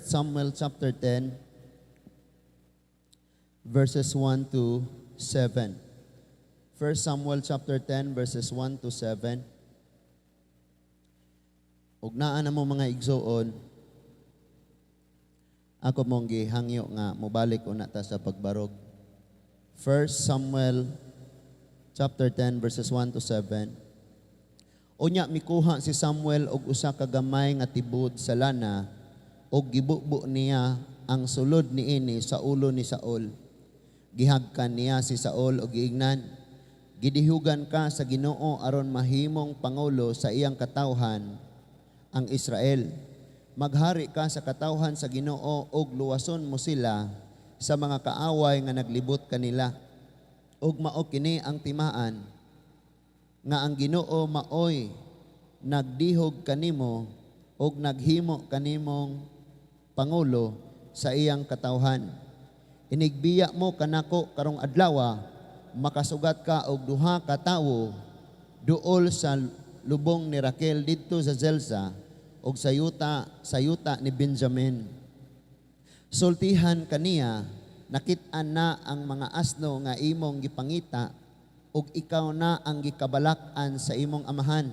Samuel chapter 10, verses 1 to 7. 1 Samuel chapter 10, verses 1 to 7. Ug naa na mo mga igsoon, ako mong gihangyo nga mobalik una ta sa pagbarog. 1 Samuel chapter 10, verses 1 to 7. Unya mikuha si Samuel og usa ka gamay nga tibod sa lana og gibubo niya ang sulod niini sa ulo ni Saul. Gihagkan niya si Saul og giingnan, gidihugan ka sa Ginoo aron mahimong pangulo sa iyang katawhan ang Israel. Maghari ka sa katawhan sa Ginoo og luwason mo sila sa mga kaaway nga naglibot kanila. Og mao kini ang timaan nga ang Ginoo maoy nagdihog kanimo og naghimo kanimong pangulo sa iyang katawhan. Inigbiya mo kanako karong adlaw, makasugat ka og duha ka tawo duol sa lubong ni Raquel didto sa Zelsa og sa yuta ni Benjamin. Sultihan kaniya, nakit-an na ang mga asno nga imong gipangita ug ikaw na ang gikabalak-an sa imong amahan.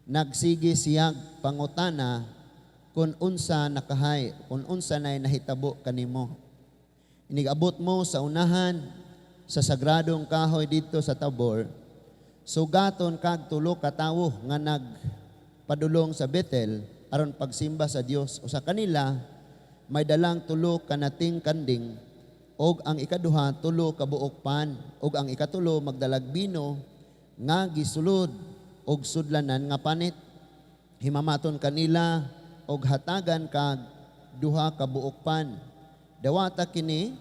Nagsige siyag pangutana kung unsa nakahay, kung unsa nay nahitabo kanimo. Inigabot mo sa unahan sa sagradong kahoy didto sa Tabor. Sugaton kag tulo ka tawo nga nagpadulong sa Bethel aron pagsimba sa Dios. O sa kanila may dalang tulo ka nating kanding og ang ikaduha tulo ka buok pan og ang ikatulo magdalag bino nga gisulod og sudlanan nga panit. Himamaton kanila og hatagan kag duha ka buok pan. Dawata kini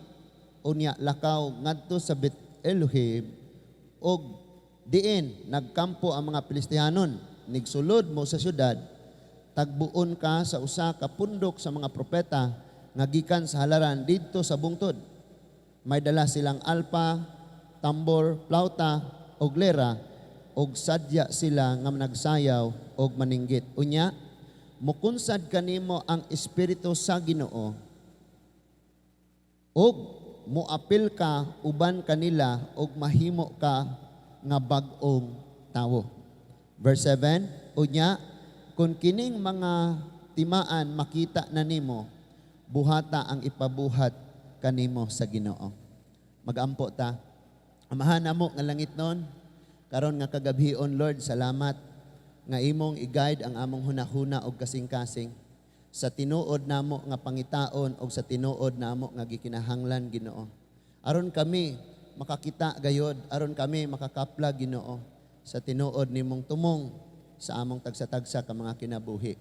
unya lakaw ngadto sa Bet Elohim og diin nagkampo ang mga Pilistihanon. Nigsulod mo sa syudad, tagbuon ka sa usa ka pundok sa mga propeta nga gikan sa halaran didto sa bungtod. May dala silang alpa, tambor, flauta og lera og sadya sila nga nagsayaw og maninggit. Unya, mukunsad kanimo ang espiritu sa Ginoo og muapil ka uban kanila og mahimo ka nga bag-ong tawo. Verse 7, unya, kung kining mga timaan makita na nimo, buhata ang ipabuhat kanimo sa Ginoo. Magampo ta. Amahan namo nga langit nun, karon nga kagabhion Lord, salamat nga imong i-guide ang among hunahuna og kasing-kasing sa tinuod namo nga pangitaon og sa tinuod namo nga gikinahanglan Ginoo. Aron kami makakita gayod, aron kami makakapla Ginoo sa tinuod nimong tumong sa among tagsa-tagsa ka mga kinabuhi.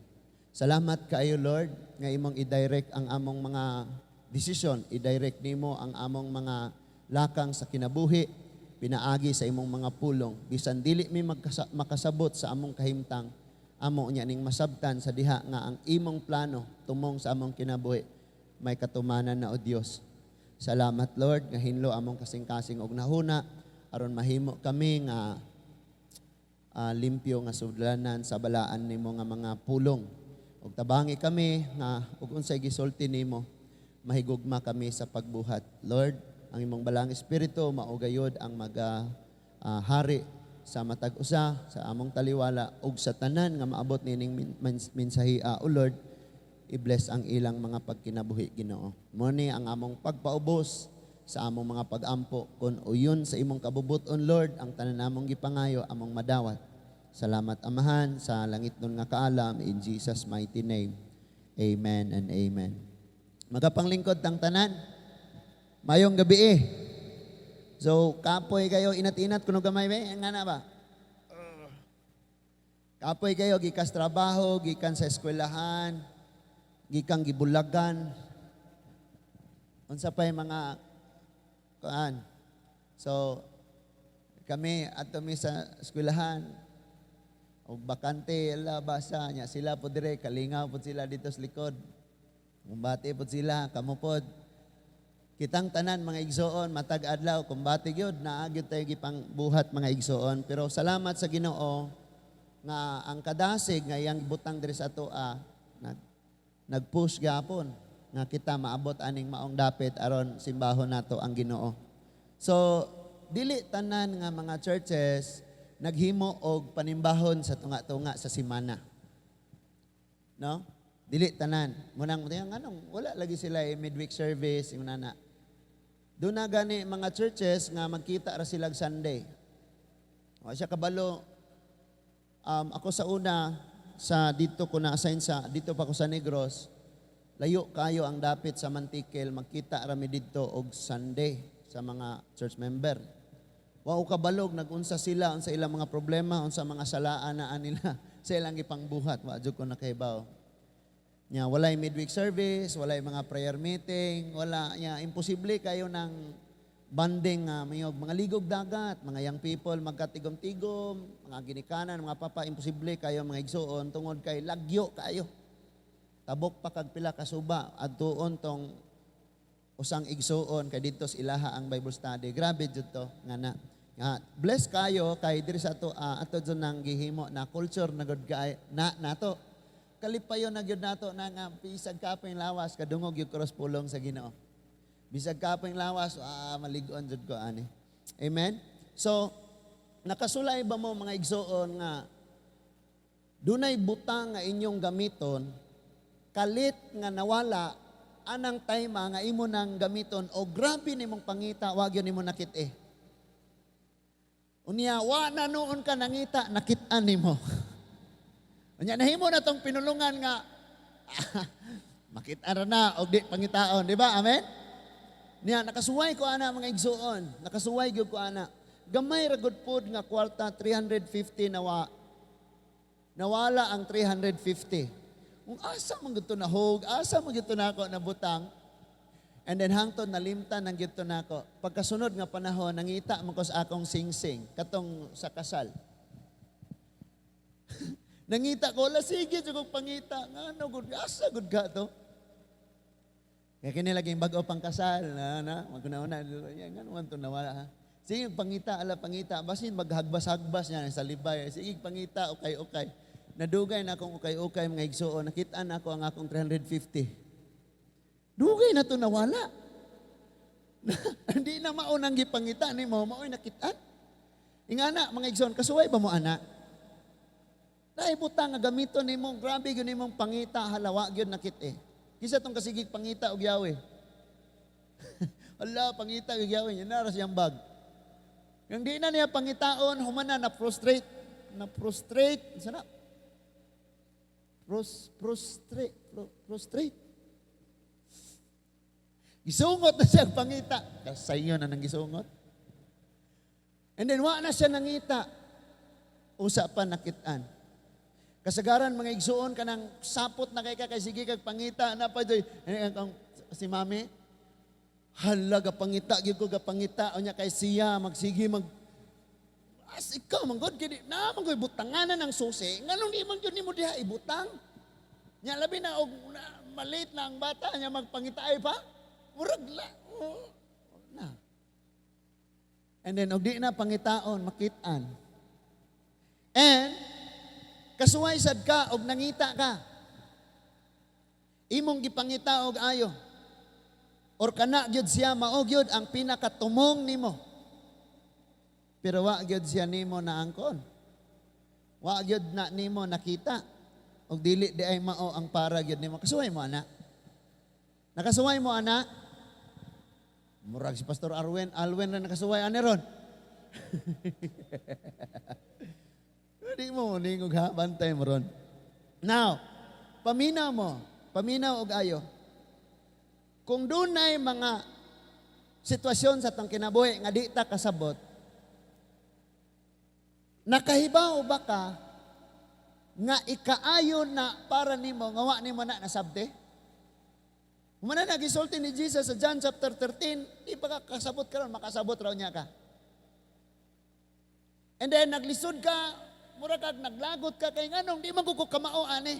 Salamat kaayo Lord nga imong i-direct ang among mga desisyon, i-direct nimo ang among mga lakang sa kinabuhi, pinaagi sa imong mga pulong. Bisan dili mi makasabot sa among kahimtang, amo nya ning masabtan sa diha nga ang imong plano tumong sa among kinabuhi may katumanan na o Dios. Salamat Lord nga hinlo among kasing-kasing og nahuna aron mahimo kami nga limpyo nga sudlanan sa balaan nimo nga mga pulong. Og tabangi kami nga ug unsay gisulti nimo mahigugma kami sa pagbuhat. Lord, ang imong balang espiritu maugayod ang hari sa matag usa sa among taliwala ug sa tanan nga maabot nining mensahia. O Lord, i-bless ang ilang mga pagkinabuhi Ginoo. Muni ang among pagpaubos sa among mga pag-ampo kun uyon sa imong kabubuton Lord ang tanan namong gipangayo among madawat. Salamat Amahan sa langit nun nga kaalam in Jesus mighty name. Amen and amen. Magapanglingkod tang tanan. Mayong gabi So kapoy kayo inat-inat kuno gamay nga na ba? Kapoy kayo gikas trabaho, gikan sa eskwelahan, gikang gibulagan. Unsa pay mga kuan. So kami ato mi sa eskwelahan o bakante ala basa nya sila po dire kalingaw po sila dito sa likod. Mumbati po sila kamo pod. Kitang tanan mga igsoon matag adlaw kumbati gyud naagid tayo gipang buhat mga igsoon pero salamat sa Ginoo nga ang kadasig nga iyang butang diri sa atoa nag-push gapon nga kita maabot aning maong dapit aron simbahon nato ang Ginoo. So dili tanan nga mga churches naghimo og panimbahon sa tunga-tunga sa semana. No? Dili tanan. Munang nganong wala lagi sila midweek service yung nana. Doon na gani mga churches nga magkita ra sila Sunday. O siya kabalo, ako sa una, dito ko na-assign dito pa ko sa Negros, layo kayo ang dapit sa Mantikil, magkita rami dito og Sunday sa mga church member. Wa ko kabalog, nag-unsa sila, unsa ilang mga problema, unsa mga salaan na nila sa ilang ipangbuhat. Wa jud ko nakahibaw. Nya walay midweek service, walay mga prayer meeting, wala imposible kayo ng banding mga ligog dagat, mga young people magkatigom-tigom, mga ginikanan, mga papa, imposible kayo mga igsuon tungod kay lagyo kayo. Tabok pa kag pila ka suba adtuon tong usang igsuon kay dito sa ilaha ang Bible study. Grabe jud to nga bless kayo kay diri sa ato jud nang gihimo na culture na gud kay nato. Kalipayon na gyud nato na nga bisag kaping lawas kadungog yung cross pulong sa Ginoo. Bisag kaping lawas maligon jud ko ani. Amen. So nakasulay ba mo mga igsoon nga dunay butang nga inyong gamiton kalit nga nawala anang time nga imo nang gamiton o grabe nimong pangita wag yun nimo nakit-e. Unya wa na noon ka nangita nakit-an nimo. Unya nahimo na tong pinulungan nga makita na og di pangitaon, di ba? Amen. Niya nakasuway ko ana mga igsuon, nakasuway gyud ko ana. Gamay ra gud pod nga kwarta 350 nawala ang 350. Kung asa man gud to nahog, asa man gud to nako nabutang. And then hangtod nalimtan ang gid to nako. Pagkasunod nga panahon nangita man ko sa akong singsing katong sa kasal. Nangita ko, wala sige, kong pangita. Ano, good, asa, good ka to. Kaya kinilaging bago pang kasal, magkuna-una, yan, ano man to nawala, ha? Sige, pangita, pangita. Basin, maghagbas-hagbas niya sa libay. Sige, pangita, okay. Nadugay na akong okay, mga igsuon. Nakitaan ako ang akong 350. Dugay na to nawala. Hindi na maunang gipangita ni mo, maoy nakitaan. Ingana, mga igsuon, kasuway ba mo, anak? Dahil butang nga gamiton nimo, grabe gyud nimong pangita halawa gyud nakit-e. Kisa tong kasigig pangita og yawe. Hala, pangita og yawe, nya naras yang bag. Yang di na niya pangitaon, humana na prostrate. Sana? Prostrate. Gisungot na siya pangita. Kasayo na nang gisungot. And then wa na siya nangita. Usa pa nakitaan. Kasagaran mga igsuon ka ng sapot na kay sige kag pangita na pa doy. Si mami, hala gapangita gyud ko gapangita unya kay siya magsige as ikaw manggod kini na manggoy butanganan ng susi nganong di man gyud nimo diha ibutang. Nya labi na og malit na ang bata nya magpangita ay pa. Murag na. And then og di na pangitaon makit-an. And kasuway sad ka og nangita ka. Imong gipangita og ayo. Or kana gyud siya mao gyud ang pinakatumong nimo. Pero wa gyud siya nimo naangkon. Wa gyud na nimo nakita. Og dili di ay mao ang para gyud nimo. Kasuway mo ana. Nakasuway mo ana. Murag si Pastor Alwen na nakasuway ani ron. Hindi mo ningog ha, bantay mo ron. Now, paminaw og ayo. Kung dunay mga sitwasyon sa tang kinabuhi nga di ta kasabot, nakahibaw ba ka nga ikaayo na para nimo nga wa nimo na nasabte? Humana nagisulti ni Jesus sa John chapter 13, di pa ka kasabot karon makasabot raw niya ka. And then naglisod ka, mura kag naglagot ka kay nganong di man ko kamao ani.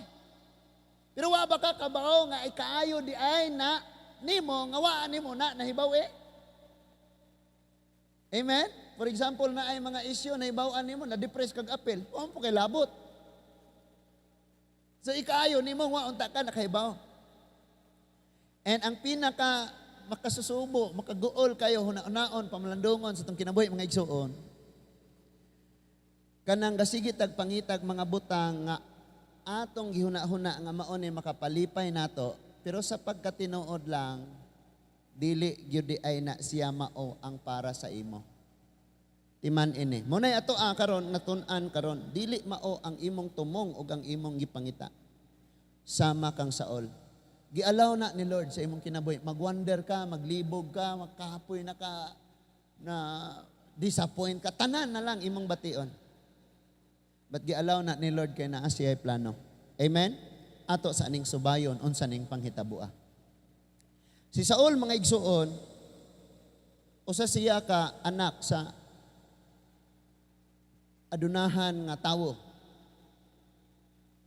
Pero wa ba ka kabao nga ikaayo di ay na nimo nga wa nimo na nahibaw eh. Amen? For example na ay mga issue na hibaw-an nimo na depress kag apel, o po kay labot. So ikaayo nimo wa unta ka nakahibaw. And ang pinaka makasusubo, makaguol kayo huna-unaon pamalandungon sa itong kinabuhi mga igsuon, kanang gasigit ag pangitag mga butang nga atong gihuna-huna nga mao ni makapalipay nato, pero sa pagkatinuod lang dili gyud di ay na siya mao ang para sa imo. Timan ini. Munay ato karon natun-an karon, dili mao ang imong tumong ug ang imong gipangita. Sama kang Saul. Gialaw na ni Lord sa imong kinabuhi. Magwander ka, maglibog ka, magkahapoy na ka, na disappoint ka, tanan na lang imong bation. But gialaw na ni Lord kay naa siya plano. Amen? Ato sa aning subayon, unsa ning panghitabua. Si Saul, mga igsuon, usa siya ka anak sa adunahan nga tawo.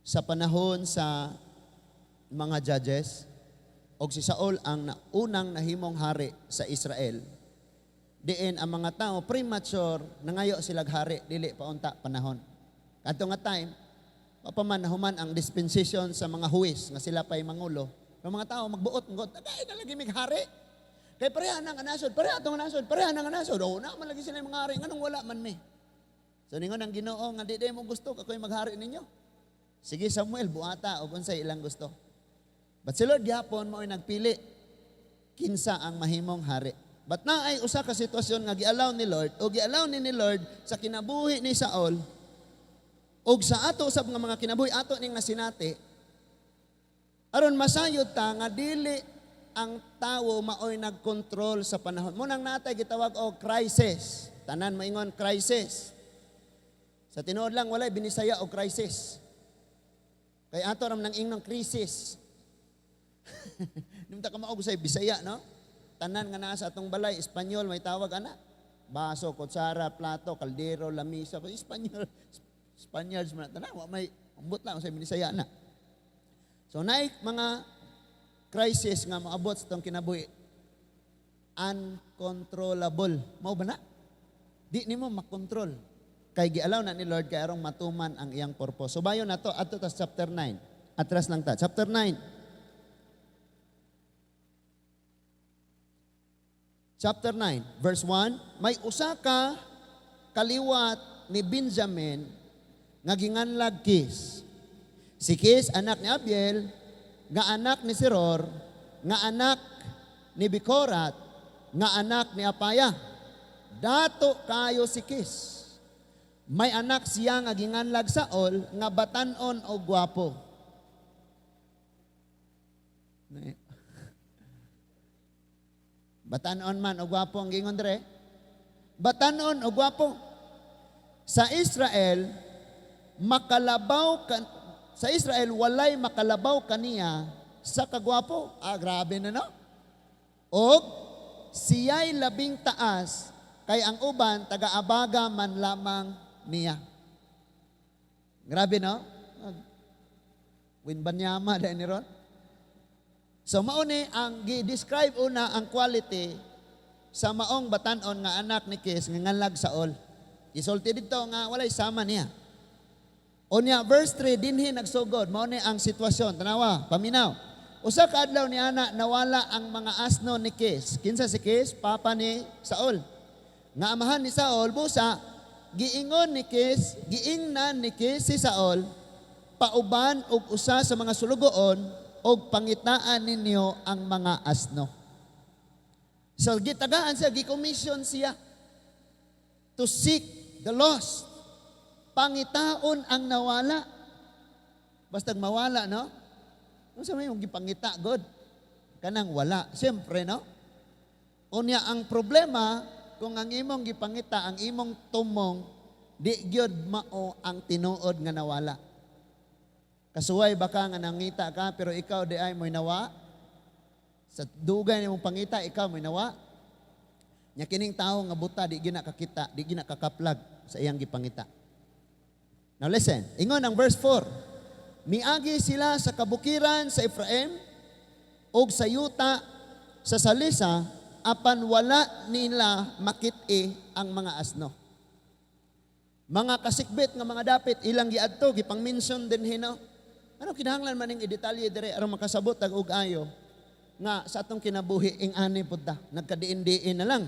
Sa panahon sa mga judges, og si Saul ang unang nahimong hari sa Israel. Diin ang mga tao premature nangayo silag hari, dili pa unta panahon. Kadto nga time, papaman nahuman ang dispensation sa mga huwis nga sila pay mangulo. Ang mga tao magbuot ngot, agay na lagi mig hari. Kay pareha nang anasod, pareha tong anasod, pareha nang anasod. O na man lagi sila yung mga hari, nganong wala man mi. So ningon ang Ginoo nga di mo gusto kakoy maghari ninyo. Sige Samuel, buata og unsay ilang gusto. But si Lord gihapon mao'y nagpili kinsa ang mahimong hari. But na ay usa ka sitwasyon nga gialaw ni Lord o gialaw ni Lord sa kinabuhi ni Saul og sa ato usab nga mga kinabuhi ato ning nasinati. Aron masayod ta nga dili ang tawo mao'y nagkontrol sa panahon. Munang natay gitawag og crisis. Tanan maingon crisis. Sa tinuod lang walay binisaya og crisis. Kay ato ram nang ingnon krisis. Nimta ka maog sa Bisaya, no? Tanan nga naa sa atong balay, Espanyol may tawag ana. Baso, kutsara, plato, kaldero, lamisa, Espanyol. Spaniards man tanan, wa may umbot lang sa Bisaya na. So naik mga crisis nga maabot sa atong kinabuhi. Uncontrollable. Mao ba na? Di nimo makontrol. Kay gialaw na ni Lord kay arong matuman ang iyang purpose. So bayon nato adto ta chapter 9. Atras lang ta. Chapter 9. Chapter 9, verse 1, may usa ka kaliwat ni Benjamin nga ginganlag Kis. Si Kis anak ni Abiel, nga anak ni Siror, nga anak ni Bikorat, nga anak ni Apaya. Dato kayo si Kis. May anak siya nga ginganlag Saul, nga batanon o gwapo. Batanon man o gwapo ang gingon dire. Batanon o gwapo. Sa Israel sa Israel walay makalabaw kaniya sa kagwapo. Grabe na no. Og siya'y labing taas kay ang uban taga-abaga man lamang niya. Grabe no. Winbanyama dahil ni Ron. So mauni ang gi-describe una ang quality sa maong batanon nga anak ni Kis nga nganlag Saul. Isulti dito nga walay sama niya. Unya verse 3 dinhi nagsugod mao ni ang sitwasyon. Tanawa, paminaw. Usa ka adlaw ni ana nawala ang mga asno ni Kis. Kinsa si Kis? Papa ni Saul. Nga amahan ni Saul busa giingnan ni Kis si Saul pauban og usa sa mga sulugoon og pangitaan ninyo ang mga asno. So gitagaan siya, gikomission siya to seek the lost. Pangitaon ang nawala. Basta mawala, no? Ano sa may mong gipangita, God? Kanang wala. Siyempre, no? Unya ang problema, kung ang imong gipangita, ang imong tumong, di gyud mao ang tinuod nga nawala. Kasuway baka nga nangita ka, pero ikaw di ay mo'y nawa. Sa dugay ni mong pangita, ikaw mo'y nawa. Nya kining tao nga buta, di gina kakita, di gina kakaplag sa iyang gipangita. Now listen, ingon ang verse 4. Miagi sila sa kabukiran sa Ephraim, og sa yuta sa Salisa, apan wala nila makit-i ang mga asno. Mga kasikbit nga mga dapit, ilang giadto, gipang-mention din hino. Ano kinahanglan man ning i-detalye dire aron makasabot tag og ayo nga sa atong kinabuhi ing ani pud ta, nagkadiin-diin na lang.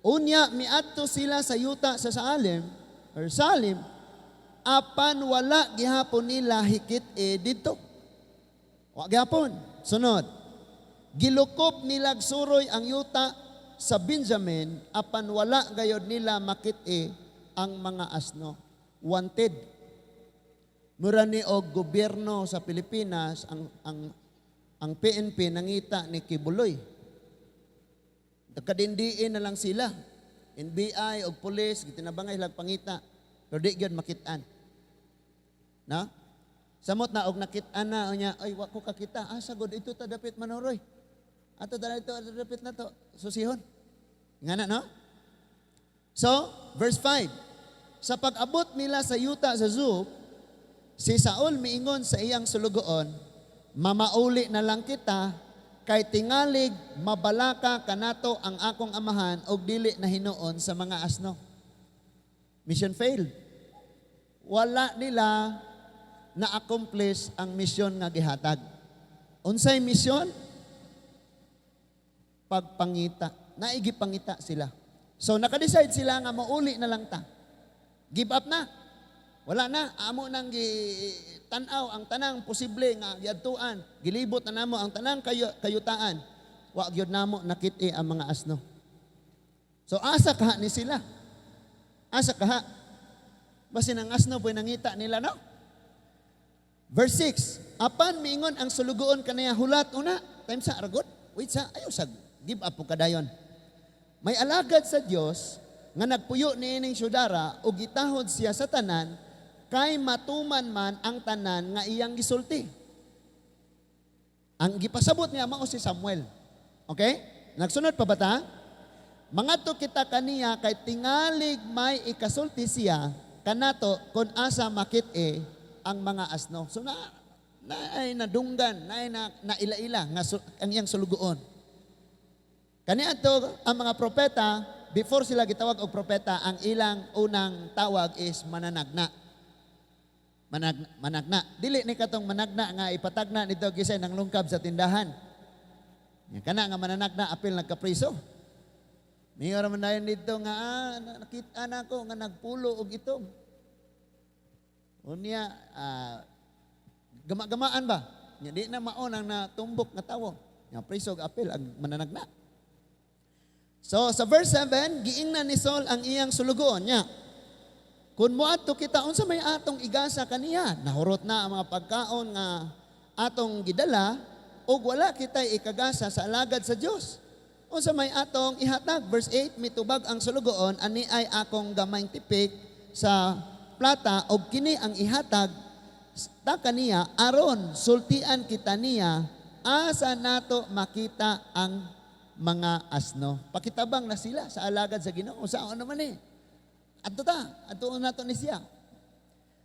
Unya miadto sila sa yuta sa Salim, apan wala gihapon nila hikit didto. Wa gihapon. Sunod. Gilukop nila suroy ang yuta sa Benjamin, apan wala gayod nila makit ang mga asno. Wanted. Mura ni og gobyerno sa Pilipinas ang PNP nangita ni Kibuloy. Nakadindiin na lang sila. NBI o pulis, gitinabangay lag pangita. Pero di gyud makitaan. Na? Samot na og nakitaan na niya, ay wa ko kakita. Sagod ito ta dapit manoroy. Ato dala ito dapit na to. Susihon. Ngana no? So, verse 5. Sa pag-abot nila sa yuta sa Zuf, si Saul miingon sa iyang sulugoon, mamauli na lang kita, kay tingalig mabalaka kanato ang akong amahan og dili na hinuon sa mga asno. Mission failed. Wala nila na-accomplish ang mission nga gihatag. Unsay mission? Pagpangita. Naigipangita sila. So nakadecide sila nga mauli na lang ta. Give up na. Wala na, amo nang tanaw ang tanang posible nga giadtuan, gilibot na namo ang tanang kayutaan. Wa gyud namo nakit-i ang mga asno. So asa kaha ni sila? Asa kaha? Basin ang asno po'y nangita nila, no? Verse 6, apan miingon ang sulugoon kanaya hulat una, time sa aragot, wait sa, ayaw sa give up po kadayon. May alagad sa Dios nga nagpuyo niining syudara o gitahod siya sa tanan, kay matuman man ang tanan nga iyang gisulti. Ang gipasabot niya mao si Samuel. Okay? Nagsunod pa ba ta? Mangadto kita kaniya kay tingalig may ikasulti siya kanato kun asa makit ang mga asno. So ay nadunggan, na ila-ila nga ang iyang sulugoon. Kaniadto ang mga propeta, before sila gitawag og propeta, ang ilang unang tawag is mananagna. Managna. Dili ni katong managna nga ipatagna nito gisay ng lungkab sa tindahan. Yan kana nga mananagna apil nagkapriso. Mayor man dayon dito nga nakita na ko nga nagpulo og itom. Unya gama-gamaan ba? Nya di na maon ang natumbok nga tawo. Nga priso og apil ang mananagna. So sa verse 7, giingnan ni Saul ang iyang sulugoon niya. Kung moadto kita unsa may atong igasa kaniya, nahurot na ang mga pagkaon nga atong gidala ug wala kitay ikagasa sa alagad sa Dios. Unsa may atong ihatag, verse 8, mitubag ang sulugoon ani ay akong gamayng tipik sa plata ug kini ang ihatag ta kaniya aron sultian kita niya asa nato makita ang mga asno. Pakitabang na sila sa alagad sa Ginoo. Saan naman Adto nato ni siya.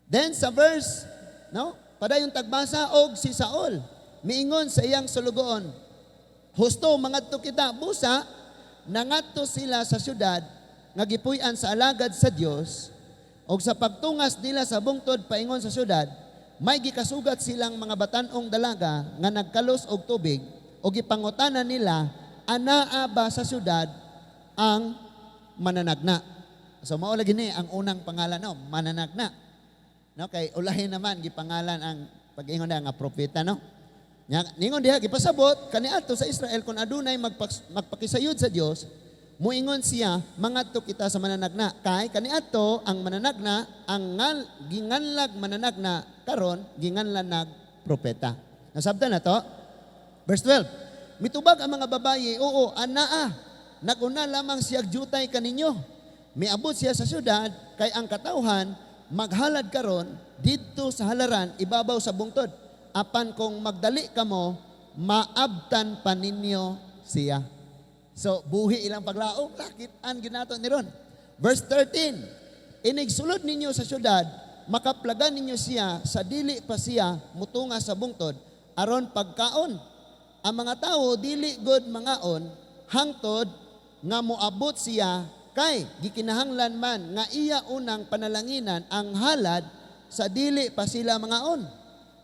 Then sa verse, no? Pada yung tagbasa og si Saul, miingon sa iyang sulugoon, husto mangadto kita busa, nangadto sila sa syudad nga gipuy-an sa alagad sa Dios, og sa pagtungas nila sa bungtod paingon sa syudad, may gikasugat silang mga batanong dalaga nga nagkalos og tubig, og gipangutanan nila anaa ba sa syudad ang mananagna. So mao lagi ni ang unang pangalan no, mananagna. No kay ulahin naman gipangalan ang pag-ingon nga propeta no. Ningon diha gipasabot kaniadto sa Israel kun adunay magpakisayod sa Dios, muingon siya mangadto kita sa mananagna kay kaniadto ang mananagna ang ginganlag mananagna karon ginganlan nag propeta. Nasabtan na to. Verse 12. Mitubag ang mga babayi, oo, anaa, naguna lamang siya jutay kaninyo. Miabot siya sa syudad, kay ang katawhan, maghalad karon dito sa halaran, ibabaw sa bungtod. Apan kung magdali kamo, maabtan pa ninyo siya. So, buhi ilang paglaom, lakitan ginato ni ron. Verse 13, inigsulod ninyo sa syudad, makaplagan ninyo siya, sa dili pa siya, mutunga sa bungtod, aron pagkaon. Ang mga tao dili god mangaon hangtod nga moabot siya kay gikinahanglan man nga iya unang panalanginan ang halad sa dili pa sila mangaon.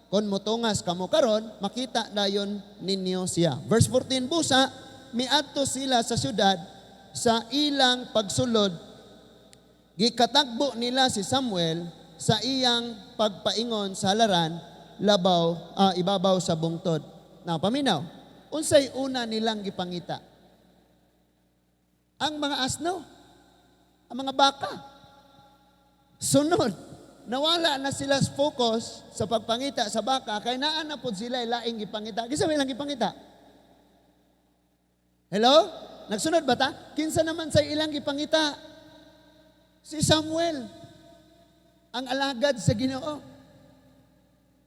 Kon motungas kamo karon, makita dayon ninyo siya. Verse 14, busa, miadto sila sa syudad, sa ilang pagsulod, gikatagbo nila si Samuel sa iyang pagpaingon sa halaran, ibabaw sa bungtod. Now, paminaw, unsay una nilang gipangita? Ang mga asno, ang mga baka. Sunod, nawala na sila focus sa pagpangita sa baka, kay naa na po sila laing gipangita. Kisa may lang gipangita? Hello? Nagsunod ba ta? Kinsa naman sa ilang gipangita? Si Samuel, ang alagad sa Ginoo.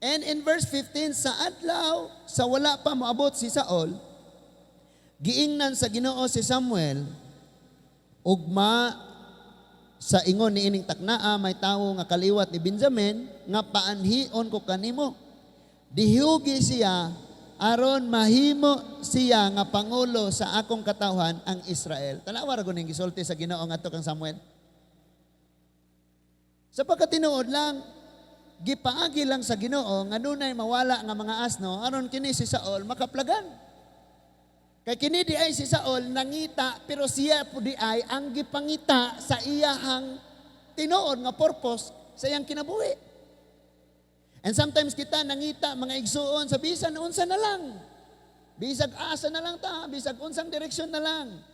And in verse 15, sa adlaw, sa wala pa moabot si Saul, giingnan sa Ginoo si Samuel, ugma sa ingon ni ining taknaa, may tawo nga kaliwat ni Benjamin, nga paanhion ko kanimo. Dihugi siya, aron mahimo siya nga pangulo sa akong katawhan ang Israel. Tanawa ra guning gisulti sa Ginoo ngadto kang Samuel. Sa pagkatinuod lang, gipaagi lang sa Ginoo nga dunay mawala nga mga asno aron kini si Saul makaplagan. Kay kini di ay si Saul nangita pero siya po di ay ang gipangita sa iyahang tinuod nga purpose sa iyang kinabuhi. And sometimes kita nangita mga igsuon sa bisan unsa na lang. Bisag asa na lang ta, bisag unsang direksyon na lang.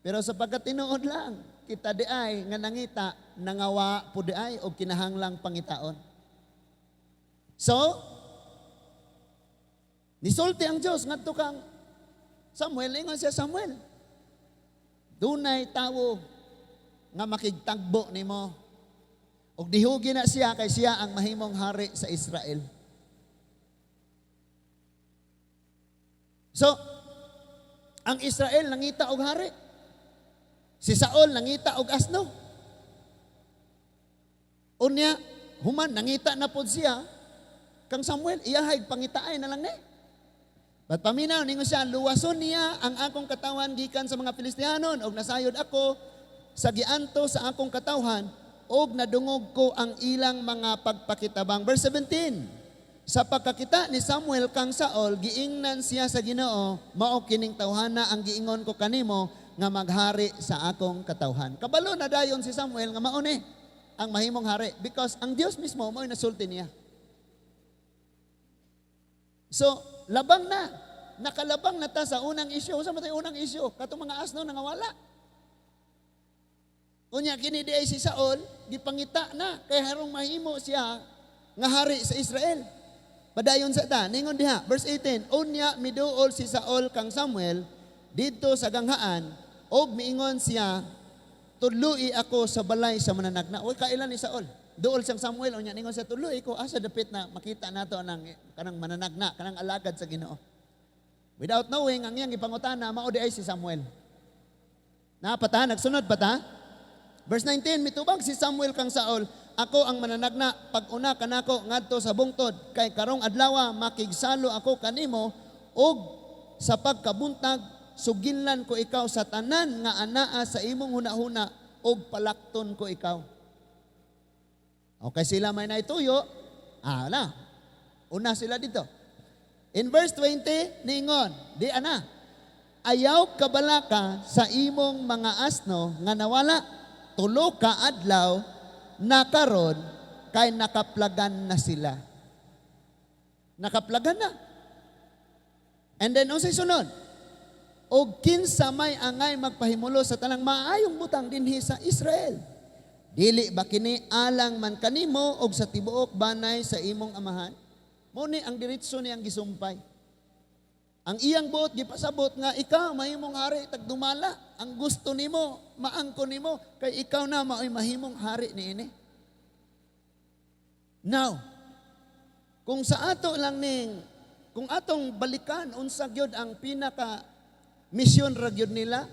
Pero sa pagkatinuod lang, kita di ay nga nangita, nangawa po di ay o kinahanglang pangitaon. So, nisulti ang Diyos ngadto kang Samuel, ingon siya Samuel. Dunay tawo nga makigtagbo nimo. Og dihugi na siya kay siya ang mahimong hari sa Israel. So, ang Israel nangita og hari. Si Saul nangita og asno. Unya, human nangita na pod siya kang Samuel, iyahay pangitaay na lang ni. But paminaw ningon siya, luwason niya ang akong katawan gikan sa mga Filistiyanon og nasayod ako sa gianto sa akong katawhan og nadungog ko ang ilang mga pagpakitabang. Verse 17, sa pagkakita ni Samuel kang Saul, giingnan siya sa Ginoo, mao kining tawhana ang giingon ko kanimo nga maghari sa akong katawhan. Kabalo na dayon si Samuel nga mao ni ang mahimong hari because ang Dios mismo mo'y nasulti niya. So, labang na. Nakalabang na ta sa unang isyu. Sa matay unang isyu, katong mga asno nangawala. Unya kini di ay si Saul, gipangita na kay harong mahimo siya nga hari sa Israel. Padayon sa ta, ningon diha, verse 18, unya miduol si Saul kang Samuel didto sa ganghaan og miingon siya, tudloi ako sa balay sa mananagna. Uy, kailan ni Saul? Duol siyang Samuel, unya ningon siya, tudloi ko asa dapit na makita nato nang kanang mananagna, kanang alagad sa Ginoo. Without knowing, ang iyang ipangutana, mao di ay si Samuel. Napata, nagsunod pa ta? Verse 19, mitubag si Samuel kang Saul, ako ang mananagna, pag-una kanako ngadto sa bungtod, kay karong adlawa makigsalo ako kanimo, og sa pagkabuntag, suginlan ko ikaw sa tanan nga anaa sa imong hunahuna, og palakton ko ikaw. Okay, sila may naituyo, una sila dito. In verse 20, ningon, di ana, ayaw kabalaka sa imong mga asno nga nawala, tulo ka adlaw, nakaron, kay nakaplagan na sila. Nakaplagan na. And then, unsay sunod? Og kinsa may angay magpahimulo sa tanang maayong butang dinhi sa Israel. Dili ba kini alang man kanimo og sa tibuok banay sa imong amahan? Muni ang diretso niyang gisumpay. Ang iyang buot gipasabot nga ikaw mahimong hari tagdumala. Ang gusto nimo, maangko nimo kay ikaw na maoy mahimong hari niini. Now, kung sa ato lang kung atong balikan unsa gyud ang pinaka misyon ra gyud nila,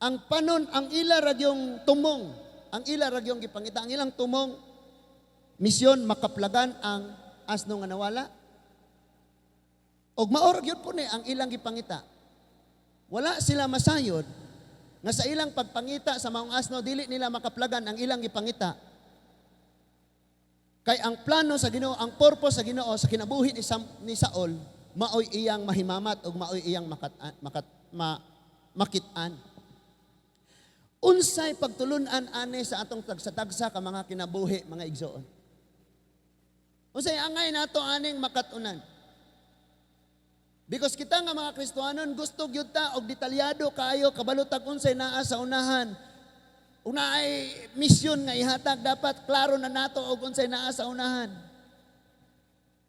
ang panon ang ila ra gyung tumong, ang ila ra gyung gipangita, ang ilang tumong misyon makaplagan ang asno nga nawala. Og maor gyud po ni ang ilang gipangita. Wala sila masayod nga sa ilang pagpangita sa maong asno dili nila makaplagan ang ilang gipangita. Kay ang plano sa Ginoo, ang purpose sa Ginoo sa kinabuhi ni Saul, maoy iyang mahimamat ug maoy iyang makitaan. Unsay pagtulunan ani sa atong tagsa-tagsa ka mga kinabuhi, mga igsoon? Unsay angay nato aning makatunan? Because kita nga mga Kristiyanon gusto gyud ta og detalyado kaayo kabalo tag unsay naa sa unahan. Una ay misyon nga ihatag, dapat klaro na nato og unsay naa sa unahan.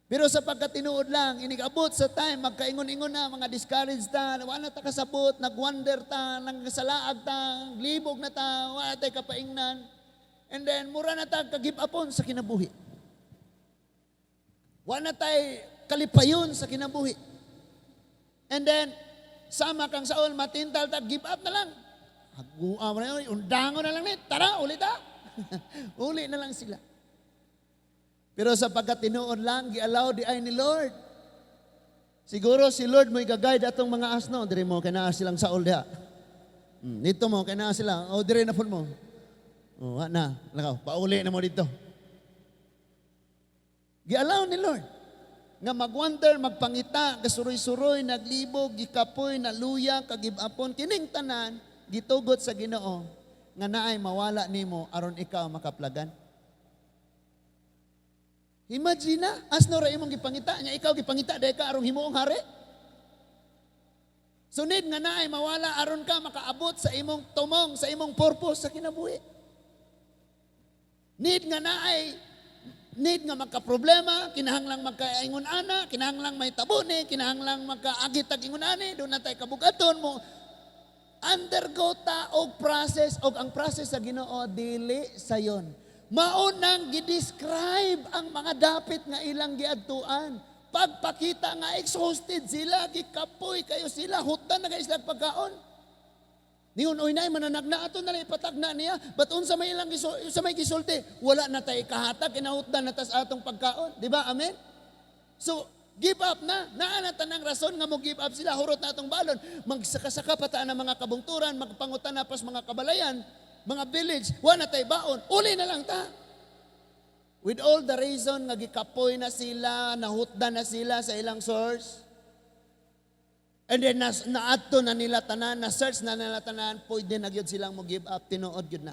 Pero sa pagkatinuod lang, inigabot sa time, magkaingon-ingon na, mga discouraged ta, wala ta kasabot, nagwonder ta, nagsalaag ta, libog na ta, wala tayo kapaingnan. And then, mura na ta kagib upon sa kinabuhi. Wala tayo kalipayon sa kinabuhi. And then, sama kang Saul, matintal ta, give up na lang. Undango na lang ni, tara, uli ta. Uli na lang sila. Pero sa pagkatinuod lang, gi-allow di ay ni Lord. Siguro si Lord mo'y gagayad atong mga asno. Dire mo, kaya silang Saul diha. Dito mo, kaya sila. O, dire na po mo. O, na. Lakaw, pauli na mo dito. Gi-allow ni Lord. Nga magwonder, magpangita, gasuroy-suroy, naglibog, gikapoy, naluya, kagibapon, kining tanan, gitugot sa Ginoo nga naay mawala nimo aron ikaw makaplagan. Imagine na, asno ra imong gipangita nya ikaw gipangita dai ka aron himuong hari. Sunid nga naay mawala aron ka makaabot sa imong tumong, sa imong purpose sa kinabuhi. Need nga magka-problema, kinahanglang magkaingon ana, kinahanglang may tabo ni, kinahanglang magkaagit tag ingon ani, do na tay kabugaton mo. Undergo ta og process og ang process sa Ginoo dili sayon. Maunang gi-describe ang mga dapit nga ilang giadtuan. Pagpakita nga exhausted sila, gikapoy kayo sila, hutan na kayo sila pagkaon. Ningon oy nay mananagna ato na ipatagna niya, but unsa may ilang sa may gisulti, wala na tay kahatag kinahutdan na tas atong pagkaon, di ba? Amen. So give up na. Naa na tanang rason nga mo give up sila. Hurot na itong balon. Magsaka-saka pa ta ng mga kabungturan, magpangutan na pas mga kabalayan, mga village, wala tayo baon. Uli na lang ta. With all the reason nga gikapoy na sila, nahutdan na sila sa ilang source. And then naadto na nila tanan, na-search na nila tanan, pwede na gyud silang mo give up, tinuod gyud na.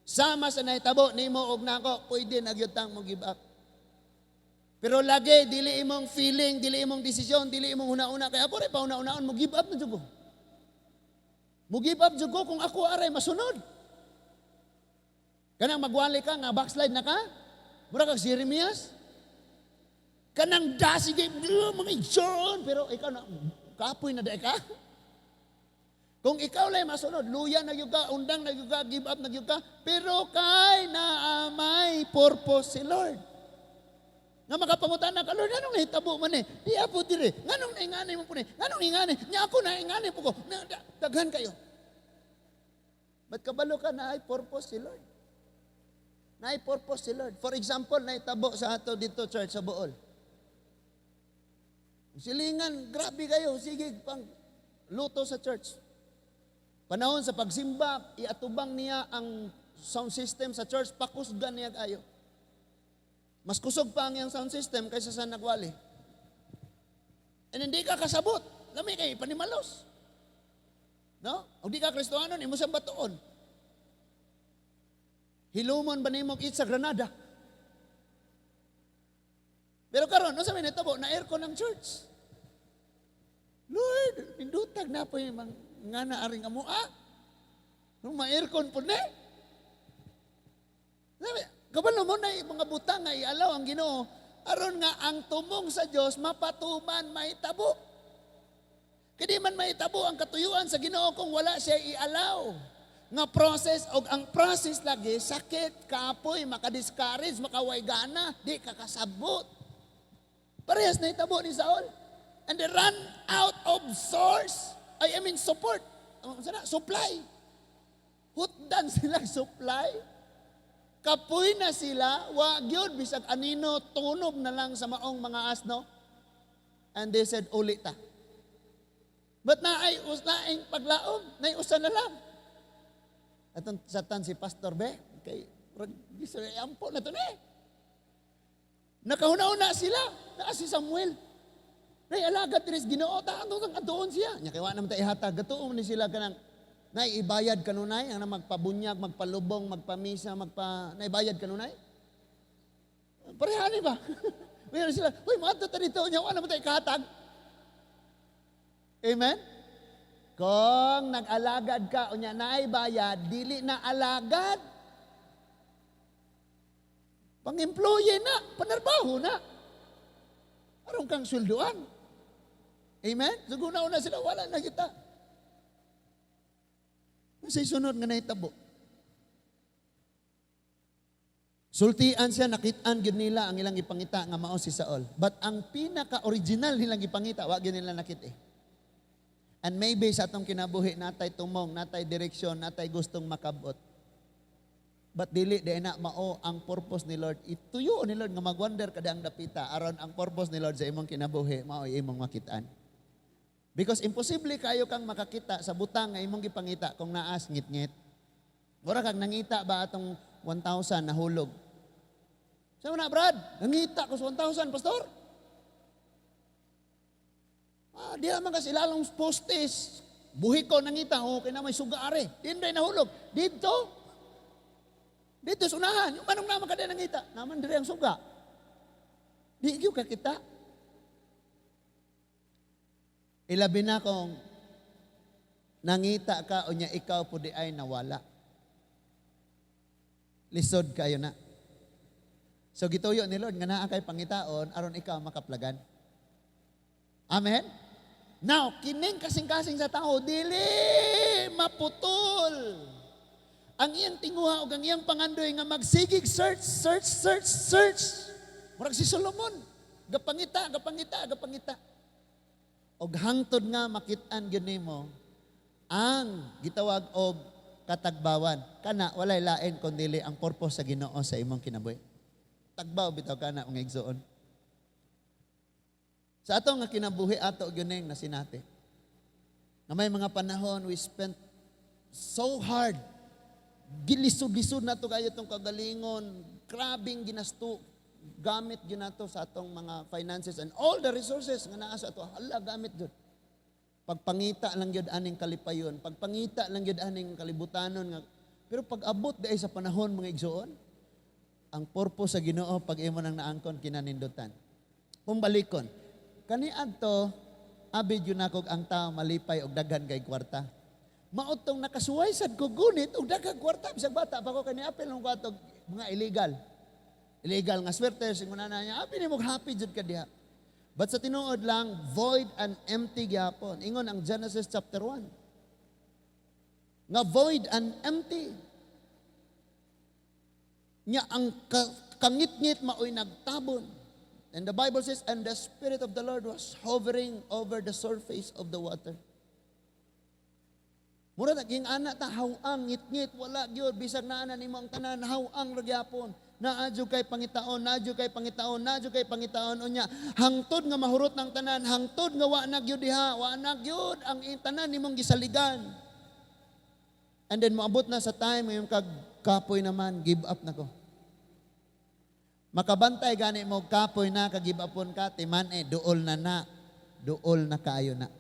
Sama sa nahitabo nimo og nako, pwede na gyud tang mo give up. Pero lagi, dili imong feeling, dili imong desisyon, dili imong una-una. Kaya po rin pa una-unaon, mo give up na dyan ko. Mo give up dyan ko kung ako aray masunod. Kanang magwali ka, nga backslide na ka. Mura kag si Jeremias. Kanang dasig, mga igsoon. Pero ikaw na, kapoy na dahi ka. Kung ikaw lang masunod, luya na yung ka, undang na yung ka, give up na yung ka. Pero kay naamay purpose si Lord. Nga makapangutan na ka, Lord, anong nahitabo man eh? Di po dire. Nganong naingani mo po ni? Nganong ingani? Nya ako naingani po ko. Daghan kayo. Ba't kabalo ka na ay purpose si Lord? Na ay purpose si Lord. For example, nahitabo sa ato dito church sa Bool. Silingan, grabe kayo. Sige, pang luto sa church. Panahon sa pagsimba, iatubang niya ang sound system sa church, pakusgan niya kayo. Mas kusog pa ang iyang sound system kaysa sa nagwali. And hindi ka kasabot. Lami kayo, panimalos. No? O di ka Kristohanon, imo sa batuon. Hilumon ba nimo kit sa Granada? Pero karon, no sabi nito na aircon ng church. Lord, indutag na po yung nga na aring amua. Nung ma-aircon po na. Sabi, kabalo mo na mga butang nga ialaw ang Ginoo aron nga ang tumong sa Dios mapatuman mahitabo. Kadi man mahitabo ang katuyuan sa Ginoo kung wala siya ialaw. Nga process og ang process lagi sakit, kapoy, makadiscourage, makaway gana, di kakasabot. Parehas na hitabo ni Saul. And they run out of source. I mean support. Supply. Hutdan silang supply. Kapoy na sila, wag yun, bisag anino, tunog na lang sa maong mga asno. And they said, uli ta. But naay uslaing paglaom, naiusan na lang. At satan si Pastor Be, kay ampo na to na eh. Nakahuna-una sila. Naa si Samuel. Nay alagad tiris Ginoo ta doon siya. Nya kay wa naman ta ihatag gatuon ni sila kanang naibayad kanunay ang magpabunyag, magpalubong, magpamisa, naibayad kanunay. Parehani ba? Mayroon sila, "Uy, maato ta dito nya wa naman ta ikahatag." Amen. Kung nag-alagad ka unya naibayad, dili na alagad. Pang-employee na, panarbaho na. Aron kang sweldoan. Amen? Suguna-una sila, wala na kita. Sa sunod nga nahitabo. Sultian siya, nakitaan gyud nila ang ilang ipangita nga mao si Saul. But ang pinaka-original nilang ipangita, wa gyud nila nakit. And maybe sa atong kinabuhi, natay tumong, natay direksyon, natay gustong makabot. But dili di na mao ang purpose ni Lord. Ituyo ni Lord nga magwander kada ang dapita aron ang purpose ni Lord sa imong kinabuhi mao imong makitaan. Because imposible kayo kang makakita sa butang nga imong gipangita kung naas ngit-ngit. Mura kag nangita ba atong 1,000 nahulog. Sa na Brad, nangita ko sa 1,000 pastor. Di naman kasi lalong postes. Buhi ko nangita, okay na may sugaare. Dinday nahulog. Dito sa unahan, yung manong naman kada nangita, naman diri ang suga. Di ka kita. Ilabi na kung nangita ka o niya ikaw po di ay nawala. Lisod kayo na. So gituyo ni Lord nga naa kay pangitaon aron ikaw makaplagan. Amen? Now, kining kasing-kasing sa tao, dili maputol. Ang iyang tinguha o ang iyang pangandoy nga magsigig search. Murag si Solomon. Gapangita. Og hangtod nga makit-an gyud nimo ang gitawag og katagbawan. Kana walay lain kundi ang purpose sa Ginoo sa imong kinabuhi. Tagbaw bitaw kana ang igsoon. Sa ato nga kinabuhi ato gyud na sinati. Na may mga panahon we spent so hard. Gilisod-lisod nato kayo tong kagalingon, grabing ginasto. Gamit yun nato sa atong mga finances and all the resources nga naa sa ato. Hala, gamit yun. Pagpangita lang yun aning kalipayon. Pagpangita lang yun aning kalibutanon. Nga. Pero pag abot dahil sa panahon mga igsoon, ang purpose sa Ginoo pag imo nang naangkon kinanindutan. Pumbalikon. Kaniad to, abid yun ako ang tao malipay og daghan kay kwarta. Mautong nakasuway sad ko gunit og daghang kwarta. Bisag bata pa ko kaniapil ng kwarta mga illegal. Illegal nga swerte, singuna na niya, ni mo happy jud ka diha. But sa tinuod lang, void and empty gyapon. Ingon ang Genesis chapter 1. Nga void and empty. Nya ang kangit-ngit maoy nagtabon. And the Bible says, and the Spirit of the Lord was hovering over the surface of the water. Mura naging anak ta, hawang, ngit-ngit, wala gyud bisag naa na nimo ang tanan, hawang ragyapon. Naadyo kay pangitaon unya hangtod nga mahurot ng tanan, hangtod nga wa na gyud diha, wa na gyud ang tanan nimong gisaligan. And then moabot na sa time ngayon kag kapoy naman, give up na ko. Makabantay gani mo kapoy na kag give upon ka, timan duol na kaayo na.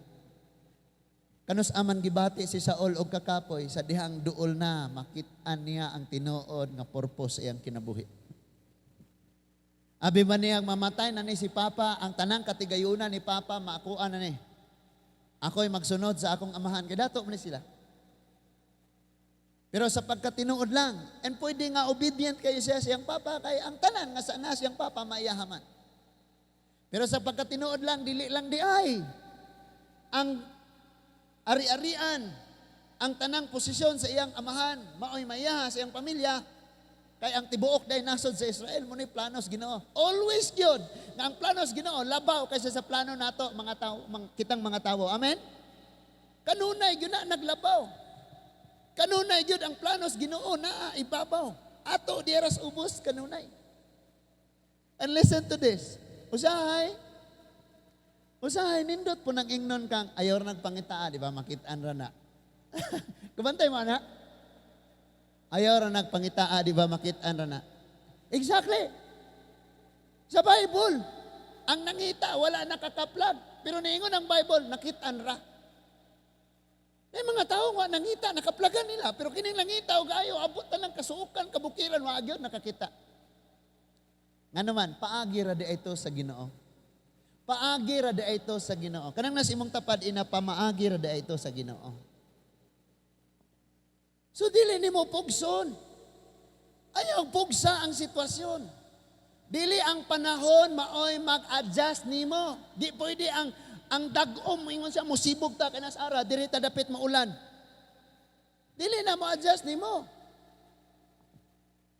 Kanus aman gibati si Saul og kakapoy sa dihang duol na makit-an niya ang tinuod nga purpose iyang kinabuhi. Abi man niyang mamatay na ni si Papa, ang tanang katigayunan ni Papa maakuan na ni. Ako'y magsunod sa akong amahan kay dato man ni sila. Pero sa pagkatinuod lang, and pwede nga obedient kayo siya siyang Papa kay ang tanan nga sana siyang Papa maiyahaman. Pero sa pagkatinuod lang dili lang di ay ang ari-arian, ang tanang posisyon sa iyang amahan, maoy maiyaha sa iyang pamilya, kay ang tibuok day nasod sa Israel, muna planos Ginoo. Always yun, nga ang planos Ginoo, labaw kaysa sa plano nato, mga tao, kitang mga tao. Amen? Kanunay yun na naglabaw. Kanunay yun ang planos Ginoo na ibabaw. Ato dieras ubos, kanunay. And listen to this. Usahay, nindot po nang ingnon kang ayaw nagpangitaa, di ba? Makitaan ra na. Kabantay mo na? Ayaw ra nagpangitaa, di ba? Makitaan ra na. Exactly. Sa Bible, ang nangita, wala nakakaplag. Pero niingon ang Bible, nakitaan ra. May mga tao nga nangita, nakaplagan nila. Pero kining nangita o gayo, abot na lang kasuukan, kabukiran, waagyon, nakakita. Nga naman, paagi ra di ito sa Ginoo. Paagi ra di ito sa Ginoo. Kanang nas imong tapad, ina, pamaagi ra di ito sa Ginoo. So dili nimo pugson. Ayaw pugsa ang sitwasyon. Dili ang panahon maoy mag-adjust nimo. Di pwede ang dagom ingon siya musibog ta kay nas ara diri ta dapit maulan. Dili na mo adjust nimo.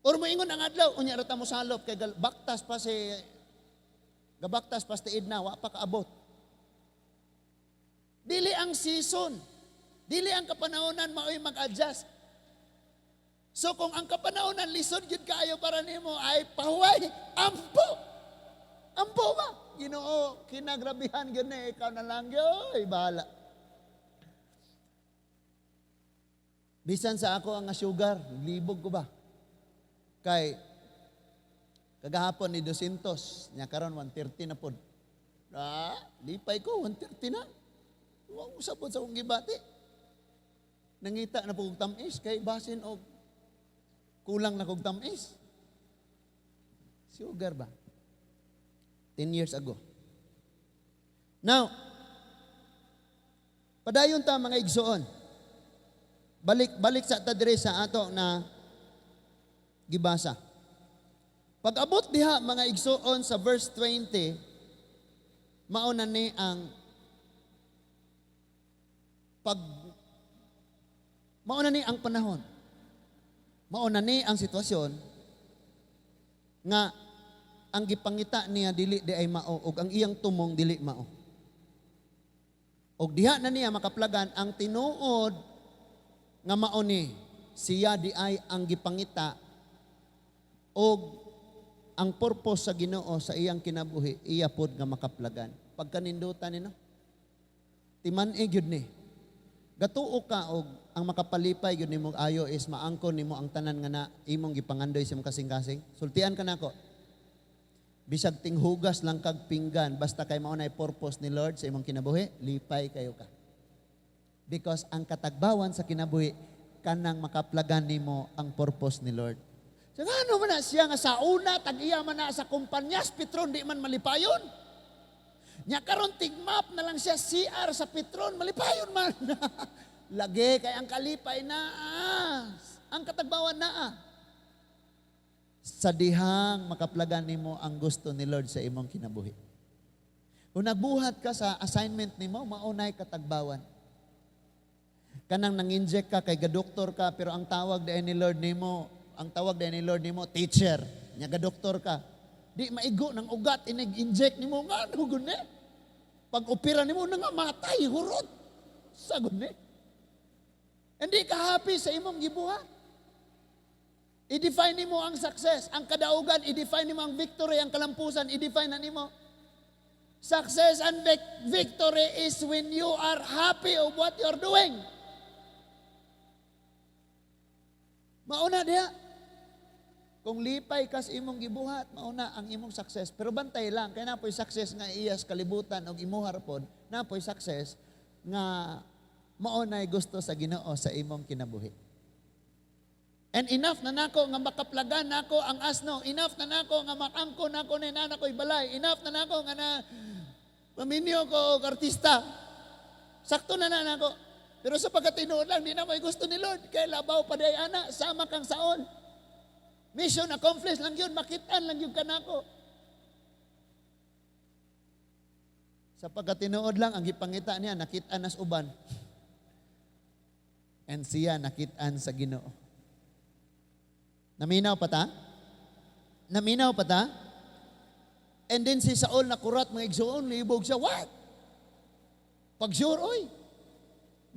Or moingon ang adlaw unya ra ta mo salop kay baktas pa si gabaktas pa tiid na wa pa kaabot. Dili ang season. Dili ang kapanahonan maoy mag-adjust. So kung ang kapanahonan lisod gyud kaayo para nimo ay pahuway, ampo. Ampo ba? Ginoo, kinagrabihan gyud na ikaw na lang gyud, bahala. Bisan sa ako ang sugar, libog ko ba? Kay kagahapon ni 200, nya karon 130 na pod. Lipay ko 130 na. Wa usapon sa akong gibati. Nangita na pug tamis kay basin og kulang na kog tamis. Sugar ba? 10 years ago. Now, padayon ta mga igsoon. Balik sa tadre sa ato na gibasa. Pag-abot diha mga igsoon sa verse 20, mauna ni ang mauna ni ang panahon. Mauna ni ang sitwasyon nga ang gipangita niya dili di ay mao ug ang iyang tumong dili mao. Og diha na niya makaplagan ang tinuod nga mao ni siya di ay ang gipangita og ang purpose sa Ginoo sa iyang kinabuhi iya pod nga makaplagan. Pagkanindutan nino timan-e gyud ni. Gatuo ka og ang makapalipay gyud nimo ayo is maangkon nimo ang tanan nga na imong gipangandoy sa imong kasing-kasing. Sultian ka nako. Bisag tinghugas lang kag pinggan basta kay mao nay purpose ni Lord sa imong kinabuhi, lipay kayo ka. Because ang katagbawan sa kinabuhi kanang makaplagan nimo ang purpose ni Lord. So ngano man na siya nga sa una tag-iya man na sa kumpanyas Petron di man malipayon. Nya karon tigmap na lang siya CR sa Petron, malipayon man. Lagi kay ang kalipay na ang katagbawan na sa dihang makaplagan nimo ang gusto ni Lord sa imong kinabuhi. Kung nagbuhat ka sa assignment nimo, maunay katagbawan. Kanang nang-inject ka kay gadoktor ka pero ang tawag ni Lord nimo, teacher. Nya gadoktor ka. Di maigo ng ugat inig-inject nimo nga gud ni. Pag opera nimo nga matay hurot. Sagod ni. Hindi ka happy sa imong gibuhat. I-define nimo ang success, ang kadaugan, i-define nimo ang victory, ang kalampusan, i-define na nimo. Success and victory is when you are happy of what you're doing. Mauna diha. Kung lipay kas imong gibuhat, mauna ang imong success. Pero bantay lang, kaya napoy success nga iyas kalibutan o imuha rapod, napoy success nga maunay gusto sa Ginoo sa imong kinabuhi. And enough na nako nga makaplagan nako ang asno, enough na nako nga makangko nako ni nana ko'y balay, enough na nako nga na paminyo ko og artista. Sakto na nako. Pero sa pagkatinuod lang, di na may gusto ni Lord. Kaya labaw pa day ana, sama kang saon. Mission accomplished lang yun, makitaan lang yun kanako. Sa pagkatinuod lang, ang gipangita niya, nakitaan nas uban. And siya nakitaan sa Ginoo. Naminaw pa ta? Naminaw pa ta? And then si Saul nakurat mga igsoon, liibog siya, what? Pag-sure, oy.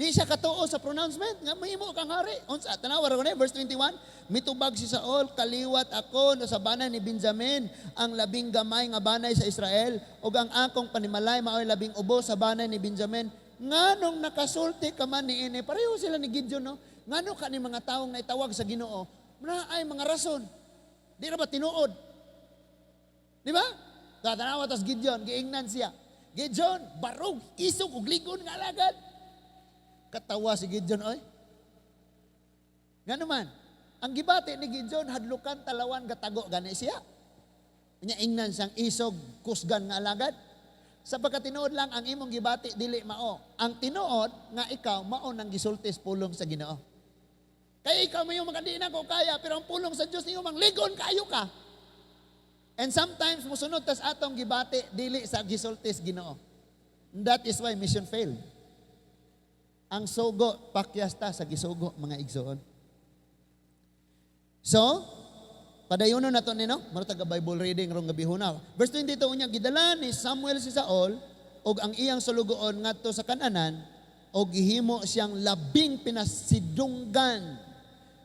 Di siya katuo sa pronouncement, nga mahimo kang hari. Unsa, tanawa ron verse 21, mitubag si Saul, kaliwat ako sa banay ni Benjamin, ang labing gamay nga banay sa Israel, ug ang akong panimalay maoy labing ubo sa banay ni Benjamin. Nganong nakasulti ka man ni ini? Pareho sila ni Gideon, no? Ngano ka ni mga taong naitawag sa Ginoo? Na ay mga rason. Di ra ba tinuod? Di ba? Tatanawa tas Gideon, giingnan siya. Gideon, barog, isog, ug ligon nga alagad. Katawa si Gideon, oy. Nga naman, ang gibati ni Gideon, hadlukan talawan gatago gani siya. Nya ingnan siyang isog, kusgan nga alagad. Sa pagkatinuod lang, ang imong gibati, dili mao. Ang tinuod, nga ikaw, mao nang gisultis pulong sa Ginoo. Kaya ikaw may yung makadiin ko kaya, pero ang pulong sa Diyos, yung mangligon kayo ka. And sometimes, musunod tas atong gibati, dili sa gisultis Ginoo. That is why mission failed. Ang sugo, pakyasta sa gisugo, mga igsoon. So, padayonon nato nino, maro taga Bible reading rong gabihuna. Verse 22 unya gidala ni Samuel si Saul og ang iyang sulugoon ngadto sa kananan og gihimo siyang labing pinasidunggan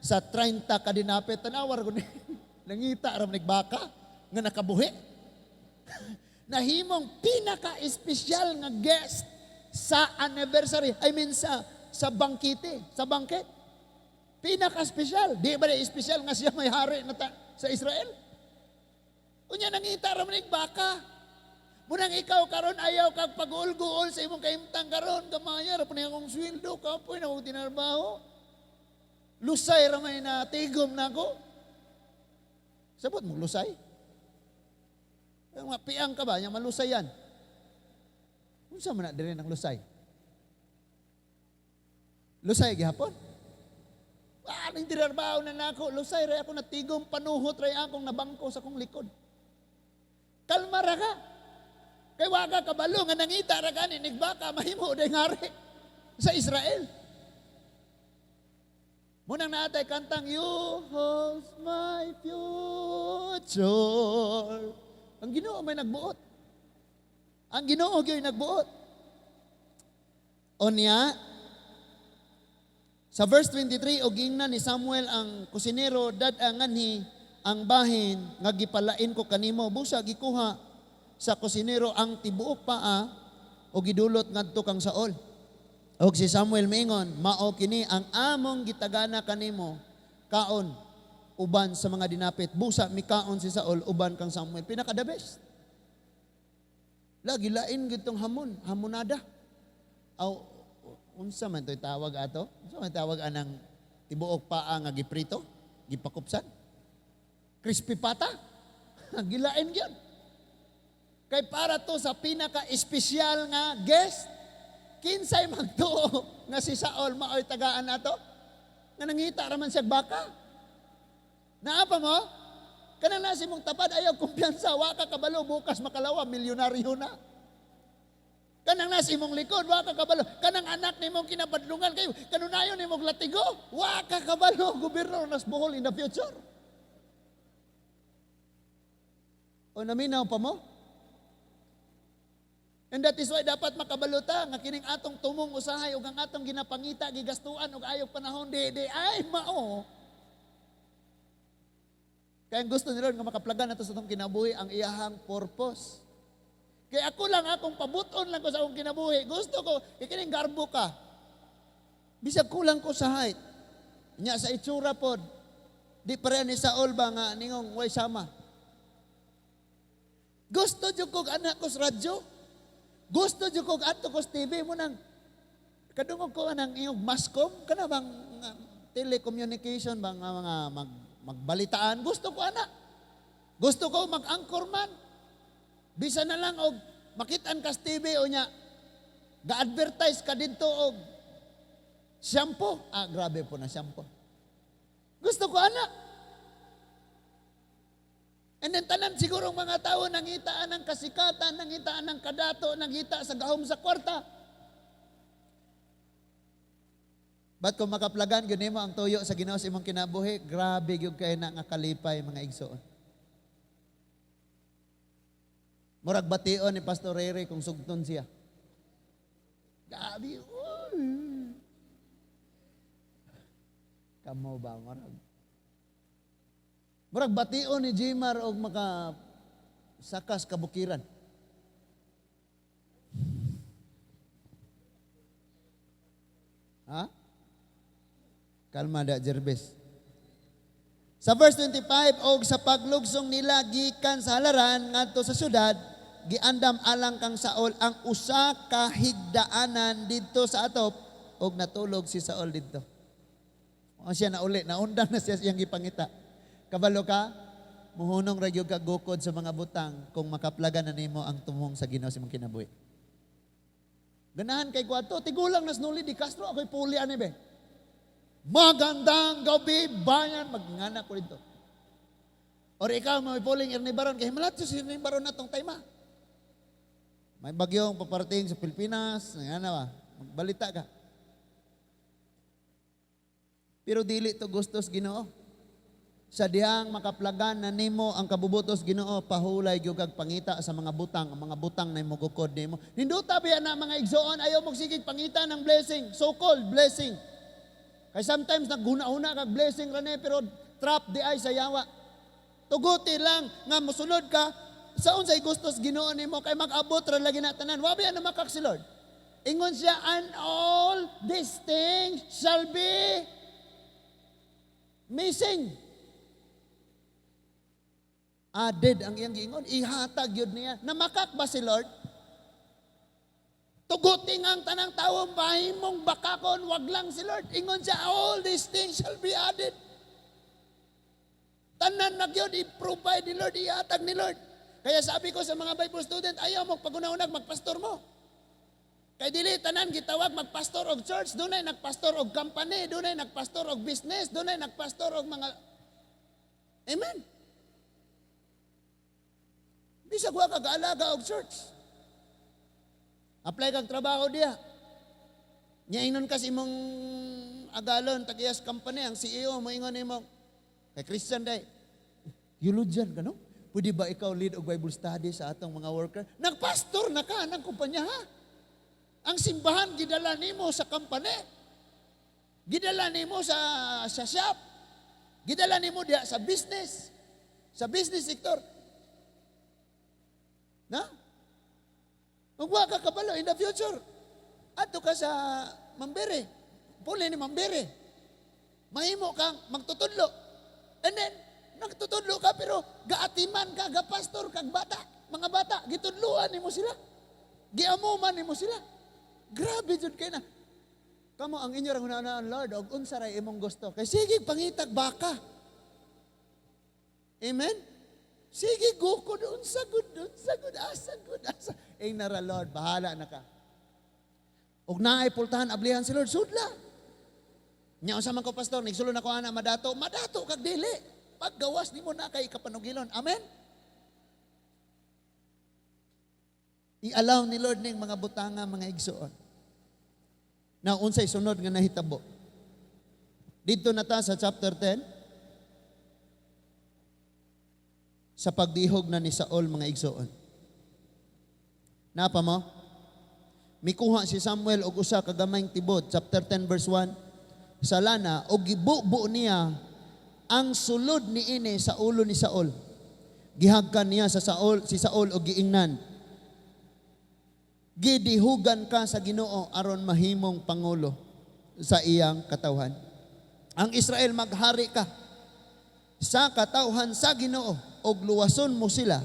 sa 30 ka dinapit. Tanawar ko ni nangita ra nagbaka nga nakabuhi. Nahimong pinaka-espesyal nga guest sa anniversary. I mean sa bangkite, sa bangket. Pinaka-espesyal. Di ba na espesyal nga siya may hari na sa Israel? Unya nangita ra man baka. Munang ikaw karon ayaw kag pag-uol-guol sa imong kahimtang karon, gamaya ra pa ni akong sweldo, kapoy na akong tinarbaho. Lusay ra may na tigom nako. Sabot mo lusay? Ang mapiang ka ba, yang malusay yan? Unsa man na diri ng lusay? Lusay gihapon? Aning tinarbaho na nako, lusay ray ako natigom, panuhot ray akong nabangko sa kong likod. Kalma ra ka. Kay waga kabalo nga nangita ra gani nigbaka mahimo day ngari sa Israel. Munang naatay kantang You hold my future. Ang Ginoo may nagbuot. Ang Ginoo gyud nagbuot. Onya sa verse 23, og gingnan ni Samuel ang kusinero, dadangan ni ang bahin, nga gipalain ko kanimo. Busa, gikuha sa kusinero ang tibuok paa, o gidulot ngadto kang Saul. Og si Samuel mingon, mao kini ang among gitagana kanimo, kaon, uban sa mga dinapit. Busa, mikaon si Saul, uban kang Samuel. Pinaka-the best. Lagi lain gitong hamonada. Aw, unsa man to'y tawag ato? Unsa man tawag anang tibuok paa nga giprito? Gipakupsan? Crispy pata? Gilain gyud. Kay para to sa pinaka-espesyal nga guest, kinsay magtuo nga si Saul maoy tagaan nato? Nga nangita ra man siya baka. Naapa mo? Kanang nasi mong tapad ayaw kumpiyansa, wa ka kabalo bukas makalawa milyonaryo na. Kanang nasa imong likod, wa ka kabalo. Kanang anak ni mong kinapadlungan kayo, kanunayon ni mong latigo, wa ka kabalo. Gobernador nas Bohol in the future. O naminaw pa mo? And that is why dapat makabaluta, nga kining atong tumong usahay, o ang atong ginapangita, gigastuan, o ayog panahon, di ay mao. Kaya gusto nila nga makaplagan nato sa itong kinabuhi, ang iyahang purpose. Kaya ako lang, akong pabuton lang ko sa akong kinabuhi. Gusto ko, ikining garbo ka. Bisag kulang ko sa height. Nya sa itsura pod. Di pa rin ni Saul ba nga ningong way sama. Gusto dyo kong anak ko sa radyo. Gusto dyo kong ato ko sa TV mo nang kadungog ko anang iyong mascom. Kana bang telecommunication bang mga magbalitaan. Gusto ko anak. Gusto ko mag-anchorman. Bisa na lang og makitaan ka sa TV o niya, ga-advertise ka dito og shampoo. Grabe po na shampoo. Gusto ko anak. And then tanan siguro mga tao nangitaan ng kasikatan, nangitaan ng kadato, nangita sa gahom sa kwarta. Ba't kung makaplagan, yun mo ang tuyo sa Ginoo sa imong kinabuhi, grabe yung kayo na nga kalipay mga igsoon. Murag bation ni Pastor Rere kung sugton siya. Gabi, kamo ba, murag bation ni Jimar og maka sakas kabukiran. Ha? Kalma da, Jervis. Sa verse 25, og sa paglugsong nila gikan sa halaran ngadto sa syudad, giandam alang kang Saul ang usa ka higdaanan didto sa atop og natulog si Saul didto. O siya na uli, naundang na siya siyang gipangita. Kabalo ka, muhunong ra gyud ka gukod sa mga butang kung makaplagan na nimo ang tumong sa Ginoo sa imong kinabuhi. Ganahan kay kwadto, tigulang nas nuli di Castro ako'y puli ani be. Magandang gabi, bayan, magngana ko dito. Or ikaw, may puling Ernie Baron, kaya malatso si Ernie Baron na tong time. May bagyong paparating sa Pilipinas, nga ba, magbalita ka. Pero dili to gustos Ginoo. Sa dihang makaplagan na nimo ang kabubutos Ginoo, pahulay gyud kag pangita sa mga butang, ang mga butang na imugukod nimo. Hinduta biya na mga igsoon ayaw magsigig pangita ng blessing, so-called blessing. Kaya sometimes naghuna-huna kag blessing rane pero trap di ay sa yawa. Tuguti lang nga mosunod ka sa unsay gustos Ginoo nimo kay mag-abot ra lagi na tanan. Wa biya na makak si Lord. Ingon siya, and all these things shall be missing. Added ang iyang giingon, ihatag yun niya. Namakak ba si Lord? Tuguting ang tanang tao, mahimong bakakon, wag lang si Lord. Ingon siya, all these things shall be added. Tanan na yun, i-provide ni Lord, ihatag ni Lord. Kaya sabi ko sa mga Bible student, ayaw mo pag-unahunag magpastor mo. Kay dili tanan gitawag magpastor og church, dunay nagpastor og company, dunay nagpastor og business, dunay nagpastor og mga Amen. Bisa ko kag-alaga og church. Apply kag trabaho diya. Nya ingnon kas imong agalon tagiyas company ang CEO mo ingon nimo kay Christian day. Theologian ka no? Pwede ba ikaw lead og Bible study sa atong mga worker? Nagpastor na ka ng kumpanya ha. Ang simbahan gidala nimo sa company. Gidala nimo sa shop. Gidala nimo diya sa business. Sa business sector. Na? Magwa ka kabalo in the future. Ato ka sa Mambere. Puli ni Mambere. Mahimo kang magtutudlo. And then, nagtutudlo ka pero gaatiman ka, gapastor kag bata. Mga bata, gitudluan ni mo sila. Giamuman ni mo sila. Grabe jud kay na. Kamo ang inyo rang hunahunaan Lord, og unsa ray imong gusto. Kay sige pangitag baka. Amen? Sige, gukod, unsa good, asa. Nara Lord, bahala na ka. Og naay pultahan, ablihan si Lord, sudla. Nya unsa man ko pastor, nigsulo na ko ana madato kag dili. Paggawas nimo na kay kapanugilon. Amen? I-allow ni Lord ning mga butanga, mga igsuon. Na unsay sunod nga nahitabo. Dito na ta sa chapter 10. Sa pagdihog na ni Saul mga igsoon. Napa mo? Mikuha si Samuel og usa ka gamayng tibod, chapter 10 verse 1. Sa lana og gibubo niya ang sulod niini sa ulo ni Saul. Gihagkan niya sa si Saul og giingnan. Gidihugan ka sa Ginoo aron mahimong pangulo sa iyang katawhan. Ang Israel maghari ka sa katawhan sa Ginoo og luwason mo sila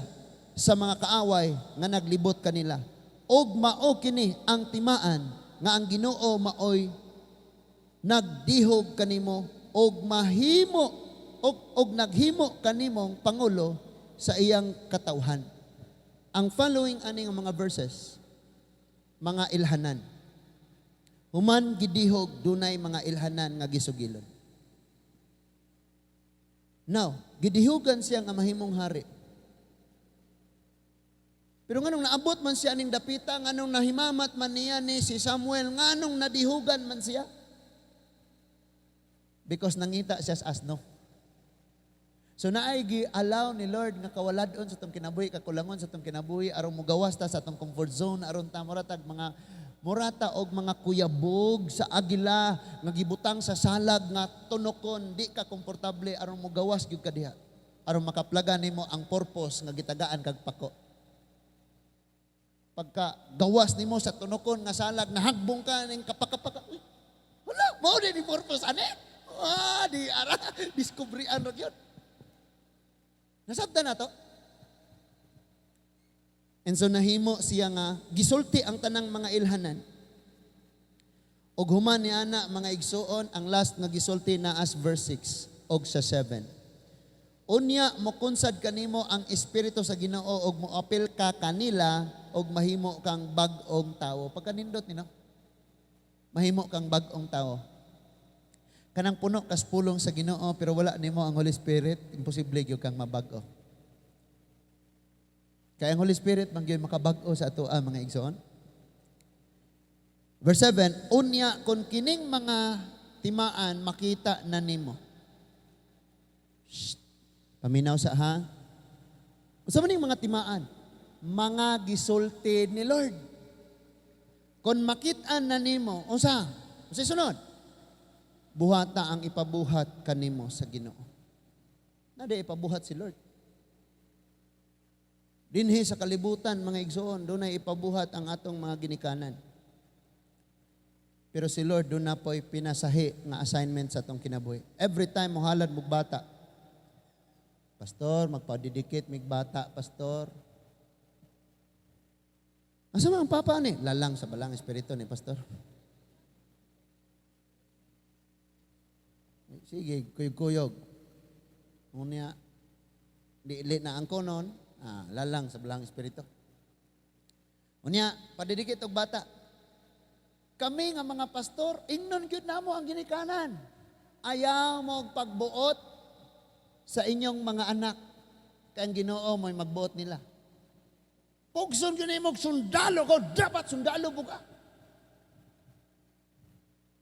sa mga kaaway nga naglibot kanila. Og mao kini ang timaan nga ang Ginoo maoy nagdihog kanimo og mahimo og naghimo kanimong pangulo sa iyang katawhan. Ang following aning mga verses, mga ilhanan. Human gidihog dunay mga ilhanan nga gisugilon. Now, gidihugan siya nga mahimong hari. Pero nganong naabot man siya ning dapita, nganong nahimamat man niya ni si Samuel, nganong nadihugan man siya? Because nangita siya sa asno. So naay gi-allow ni Lord nga kawaladon sa atong kinabuhi, kakulangon sa atong kinabuhi, aron mugawas ta sa atong comfort zone, aron ta moratag mga murata og mga kuyabog sa agila nga gibutang sa salag nga tunokon di ka komportable aron mo gawas gyud ka diha aron makaplagan nimo ang purpose nga gitagaan kag pako. Pagka gawas nimo sa tunokon nga salag nahagbong ka ning kapakapaka. Wala, mao din ni purpose ani. Di ara discoveryan ra gyud. Nasabtan na to. And so nahimo siya nga gisulti ang tanang mga ilhanan. Og human ni ana mga igsuon, ang last nga gisulti na as verse 6 og sa 7. Unya mo kunsad kanimo ang espiritu sa Ginoo og moapil ka kanila og mahimo kang bag-ong tawo. Pagkanindot ni no? Mahimo kang bag-ong tawo. Kanang puno kas pulong sa Ginoo pero wala nimo ang Holy Spirit, imposible gyud kang mabag-o. Kaya ang Holy Spirit man gyud makabag-o sa ato mga igsoon. Verse 7, unya kun kining mga timaan makita na nimo. Shh. Paminaw sa ha. Unsa man ning mga timaan? Mga gisulti ni Lord. Kun makit-an na nimo, unsa? Unsa sunod? Buhata ang ipabuhat kanimo sa Ginoo. Nada ipabuhat si Lord. Dinhi sa kalibutan mga igsoon, doon ay ipabuhat ang atong mga ginikanan. Pero si Lord doon na po'y pinasahi nga assignment sa atong kinabuhi. Every time mo halad mo bata, Pastor, magpadidikit mig bata, Pastor. Asa man ang papa ni? Lalang sa balang espiritu ni Pastor. Sige, kuyog-kuyog. Unya, di na ang konon, lalang sa balang espiritu. Unya, padidikit og bata. Kami nga mga pastor, ingnon gyud namo ang ginikanan. Ayaw mo og pagbuot sa inyong mga anak. Kaya ang Ginoo mo'y magbuot nila. Pugson gyud nimo sundalo ko, dapat sundalo po ka.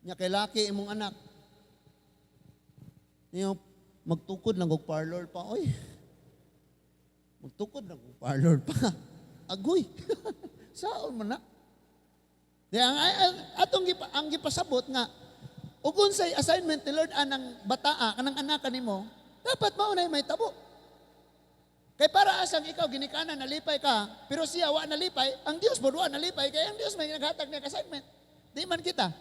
Nya kay laki imong anak. Niyo magtukod lang og parlor pa, oy. Magtukod lang og parlor pa. Agoy. Saon man na? Di ang gipasabot nga ug unsay assignment ni Lord anang bataa kanang anak kanimo, dapat mao na may tabo. Kay para asang ikaw ginikanan nalipay ka, pero siya wa nalipay, ang Dios mo wa nalipay kay ang Dios may naghatag ng assignment. Di man kita.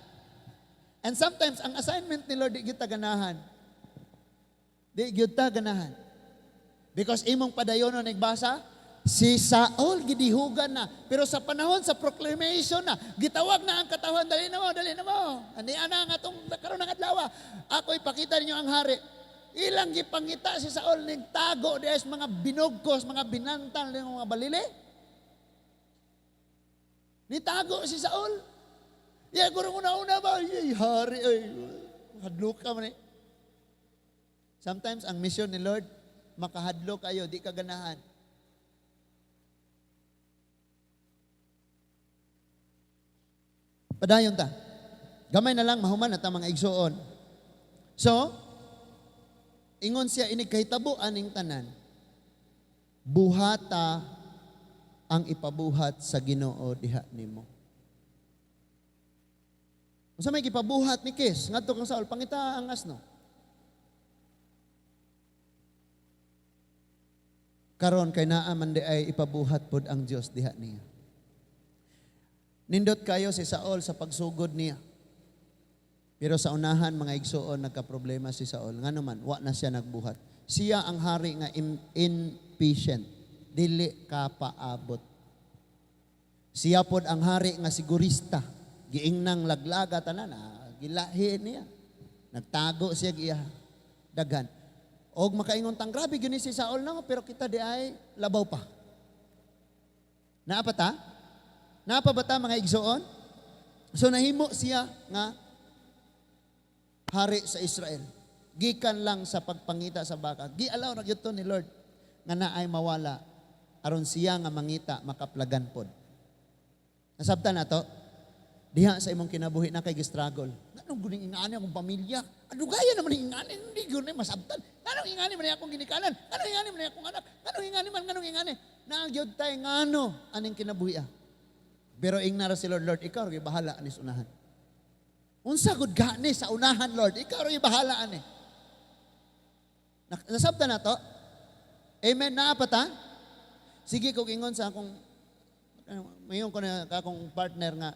And sometimes ang assignment ni Lord di kita ganahan. Di kita ganahan. Because imong padayonon nagbasa, si Saul gidihugan na. Pero sa panahon sa proclamation na, gitawag na ang katawan, dali na mo, dali na mo. Andi ana nga itong karoon ng adlaw. Ako ipakita ninyo ang hari. Ilang gipangita si Saul ning tago des mga binugkos, mga binantal ng mga balili. Nitago si Saul. Ya gurong una-una ba, ay hari, ay hadlok ka man eh. Sometimes ang mission ni Lord, makahadlok kayo, di ka ganahan. Padayon ta. Gamay na lang mahuman at ang mga igsuon. So, ingon siya inig kahitabo aning tanan. Buhata ang ipabuhat sa Ginoo diha nimo. Unsa may gipabuhat ni Kis ngadto kang Saul pangita ang asno. Karon kay naa man di ay ipabuhat pod ang Dios diha niya. Nindot kayo si Saul sa pagsugod niya. Pero sa unahan, mga igsuon, nagka-problema si Saul. Nga naman, wa na siya nagbuhat. Siya ang hari nga impatient. Dili ka paabot. Siya pod ang hari nga sigurista. Giingnang laglaga tanan. Gilahi niya. Nagtago siya giya. Daghan. Og makaingon tang grabe gyud ni si Saul no, pero kita di ay labaw pa. Naapa ta? Naapa ba ta mga igsuon? So nahimo siya nga hari sa Israel. Gikan lang sa pagpangita sa baka. Gialaw na gyud to ni Lord nga naay mawala aron siya nga mangita makaplagan pod. Nasabtan nato? Diha sa imong kinabuhi na kay gi-struggle. Anong guning ingani akong pamilya? Ano gaya naman ingani? Hindi gyud masabtan. Anong ingani man akong ginikanan? Anong ingani man akong anak? Anong ingani? Nagyod tay ngano aning kinabuhi. Pero ingna ra si Lord, ikaw ray bahala ani sa unahan. Unsa gud gani sa unahan, Lord? Ikaw ray bahala ani. Nasabtan na to? Amen na pata? Sige kog ingon sa akong mayon ko na akong partner nga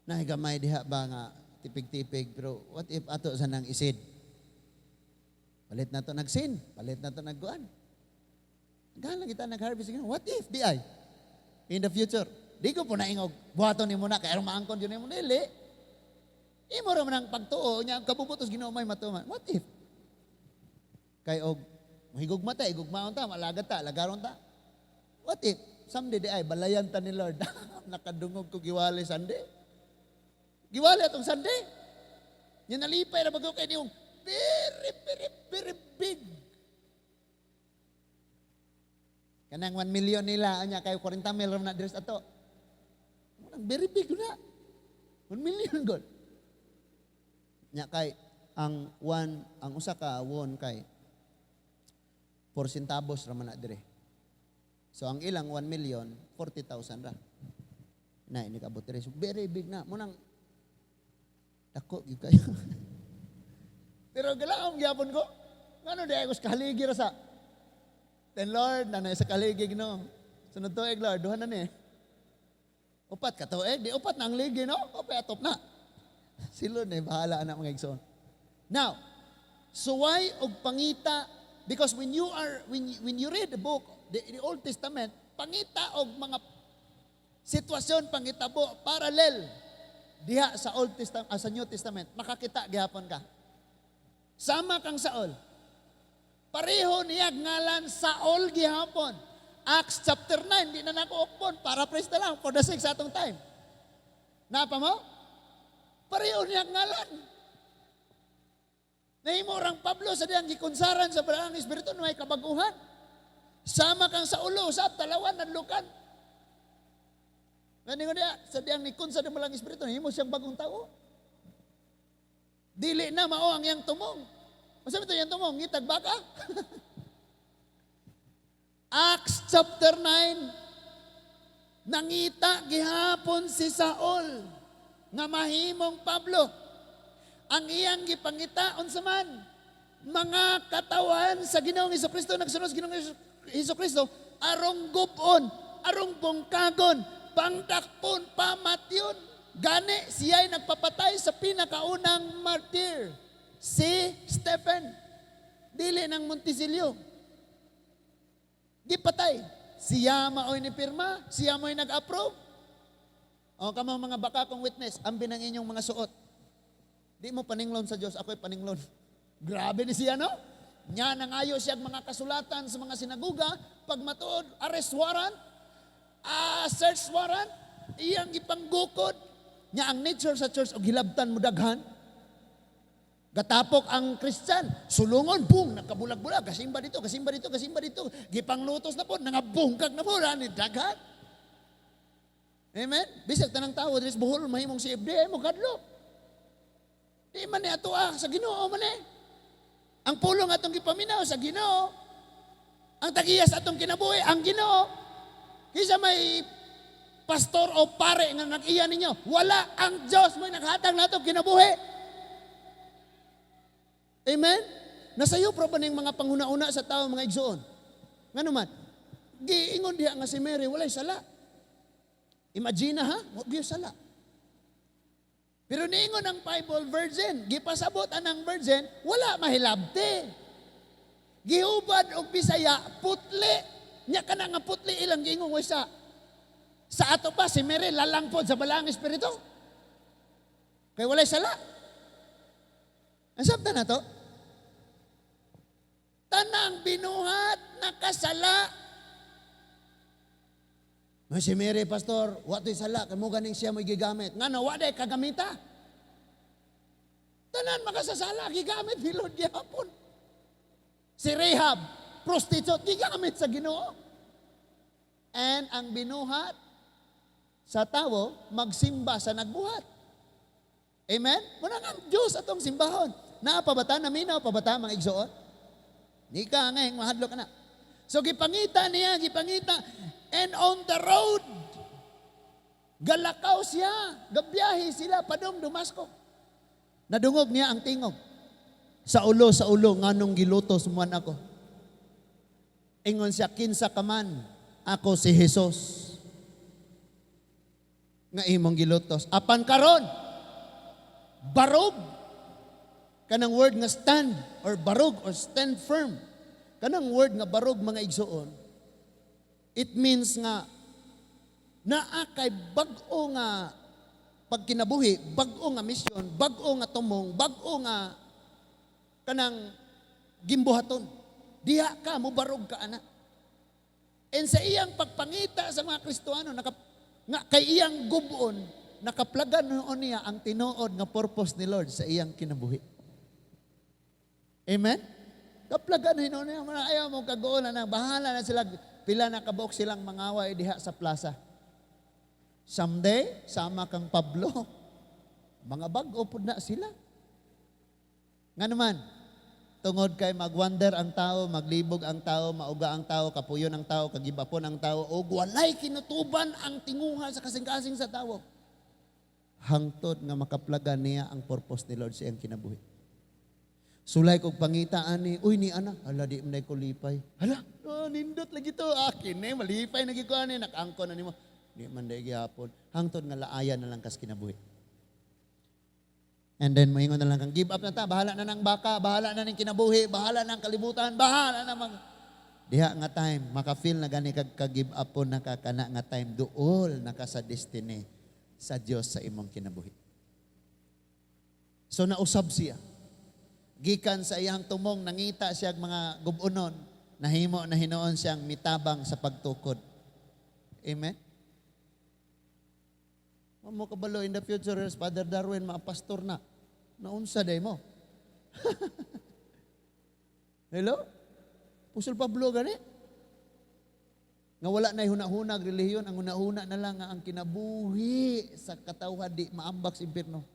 nahigamay diha ba nga tipig-tipig pero what if ato sa nang isid? Palit na to nagsin, palit na to nagguan. Galang kita nag-harvest Ginoo. What if di ay? In the future, di ko po naingog. Buhaton ni mo na, kaya maangkon yun mo dili. Imo ra man ang pagtuo niya, ang kabubutos Ginoo may matuman. What if? Kay og mahigugma ta, igugmaon ta, malagad ta, lagaron ta. What if? Someday di ay, balayan ta ni Lord. Nakadungog ko giwali Sunday. Giwali atong Sunday. Yan nalipay na bago kayo niyong very, very, very big. Kanang 1 million nila, anya kayo 40 mil na dress ato. Very big na. 1 million god. Nya kay ang usa ka won kay 4 centavos ra man na dire. So ang ilang 1 million 40,000 ra. Na ini kabot dire. So very big na. Munang dako gyud kayo. Pero galaom gyapon ko. Ngano di ako sa kaligi ra sa Then Lord, nanay sa kaligig no. Sunod tuig Lord, duha na ni. Upat ka tuig, di upat na ang ligi no. Upat atop na. Silo na bahala na mga igsoon. Now, suway og pangita because when you read the book, the Old Testament, pangita og mga sitwasyon pangitabo parallel diha sa Old Testament sa New Testament, makakita gihapon ka. Sama kang Saul. Pareho niya ngalan Saul gihapon. Acts chapter 9, di na nakuokpon. Paraphrase na lang for the sake sa atong time. Napa mo? Pareho niya ngalan. Nahimo orang Pablo sa diyang gikunsaran sa Balang Espiritu may kabaguhan. Sama kang sa ulo, sa talawan, nanlukan. Ngayon niya, sa diyang nikunsa ng Balang Espiritu, nahimo siyang bagong tao. Dili na mao ang iyang tumong. Masabi ito yung tumong, ngitag baka. Acts chapter 9, nangita gihapon si Saul, nga mahimong Pablo. Ang iyang gipangitaon sa man, mga katawan sa Ginoong Hesukristo, nagsunod sa Ginoong Hesukristo, arong gupon, arong bungkagon, pangdakpon, pamatyon. Gani, siya'y nagpapatay sa pinakaunang martir. Si Stephen, dili ng Monticello. Di patay. Siya maoy ni pirma, siya mo'y nag-approve. O kamo mga baka kong witness, ambi ng inyong mga suot. Di mo paninglon sa Diyos, ako'y paninglon. Grabe ni siya, no? Nya nangayo siya mga kasulatan sa mga sinaguga, pag matuod, arrest warrant, search warrant, iyang ipanggukod. Nya ang nature sa church, o gilabtan mo daghan, gatapok ang Christian, sulungon, boom, nakabulag-bulag, kasimba dito, kasimba dito, kasimba dito, gipanglutos na po, nangabungkag na po, ni daghan. Amen? Bisag tanang tao, dres buhol, mahimong si FD, mo kadlo. Di man ni ato sa Ginoo man eh. Ang pulong atong gipaminaw sa Ginoo, ang tagiyas atong kinabuhi, ang Ginoo. Kisa may pastor o pare nga nag-iya ninyo, wala ang Diyos mo naghatag nato kinabuhi. Amen? Nasayo pro ba ning mga panghuna-una sa tao, mga igsoon? Nga naman, giingon diha nga si Mary, walay sala. Imagine ha, wag gyud sala. Pero niingon ang Bible virgin, gipasabot anang virgin, wala mahilabte. Gihubad og Bisaya, putli. Nya kana nga putli ilang giingon way sa ato pa si Mary lalangpod sa Balang Espiritu. Kay walay sala. Ansabta na to? Tanang binuhat nakasala. May si Mary, pastor, wato'y sala, kamo ganing siya mo'y gigamit. Nga na, waday kagamita. Tanan makasasala, gigamit, hilod gihapon. Si Rahab, prostitute, gigamit sa Ginoo. And ang binuhat sa tao, magsimba sa nagbuhat. Amen? Muna nga Diyos atong simbahon. Naapabata, naminaw pabata, mga igsoon. Di ka ngayon, mahadlo ka na. So, gipangita niya, gipangita. And on the road, galakaw siya. Gabiyahe sila, padong Damasco. Nadungog niya ang tingog. Sa ulo, nganong gilutos man ako. Ingon siya, kinsa ka man, ako si Jesus. Nga imong gilutos. Apan karon, barog. Kanang word nga stand or barog or stand firm. Kanang word nga barog mga igsoon. It means nga naa kay bag-o nga pagkinabuhi, bag-o nga misyon, bag-o nga tumong, bag-o nga kanang gimbuhaton. Diha ka, mubarog ka ana. And sa iyang pagpangita sa mga Kristohano, nga kay iyang gubon, nakaplagan noon niya ang tinuod nga purpose ni Lord sa iyang kinabuhi. Amen? Kaplagan noon niya, ayaw mo kagoon na, bahala na sila, pila na kabuok silang mangaway diha sa plaza. Someday, sama kang Pablo, mga bag-o pud na sila. Nga naman, tungod kay magwander ang tao, maglibog ang tao, mauga ang tao, kapuyon ang tao, kagibapon ang tao, o walay kinutuban ang tinguha sa kasing-kasing sa tao. Hangtod nga makaplagan niya ang purpose ni Lord sa iyang kinabuhi. Sulay kog pangitaan ni, uy ni ana, hala di man ko lipay. Hala, nindot lagi to, akin eh, malipay na gikuan eh, nakaangko na nimo. Di man day gyapon. Hangtod nga laayan na lang kas kinabuhi. And then moingon na lang kang give up na ta, bahala na ng baka, bahala na ng kinabuhi, bahala na ng kalibutan, bahala na diha nga time, maka-feel na gani kag-give up po nakakana nga time duol naka sa destiny sa Dios sa imong kinabuhi. So nausab siya. Gikan sa iyang tumong nangita siya mga gubunon, nahimo na hinoon siyang mitabang sa pagtukod. Amen. Mo kabalo in the future as Father Darwin mga pastor na. Naunsa day mo? Hello? Pusol Pablo gani? Nga wala na hunahunag relihiyon, ang hunahuna na lang nga ang kinabuhi sa katawhan di maambak sa impierno.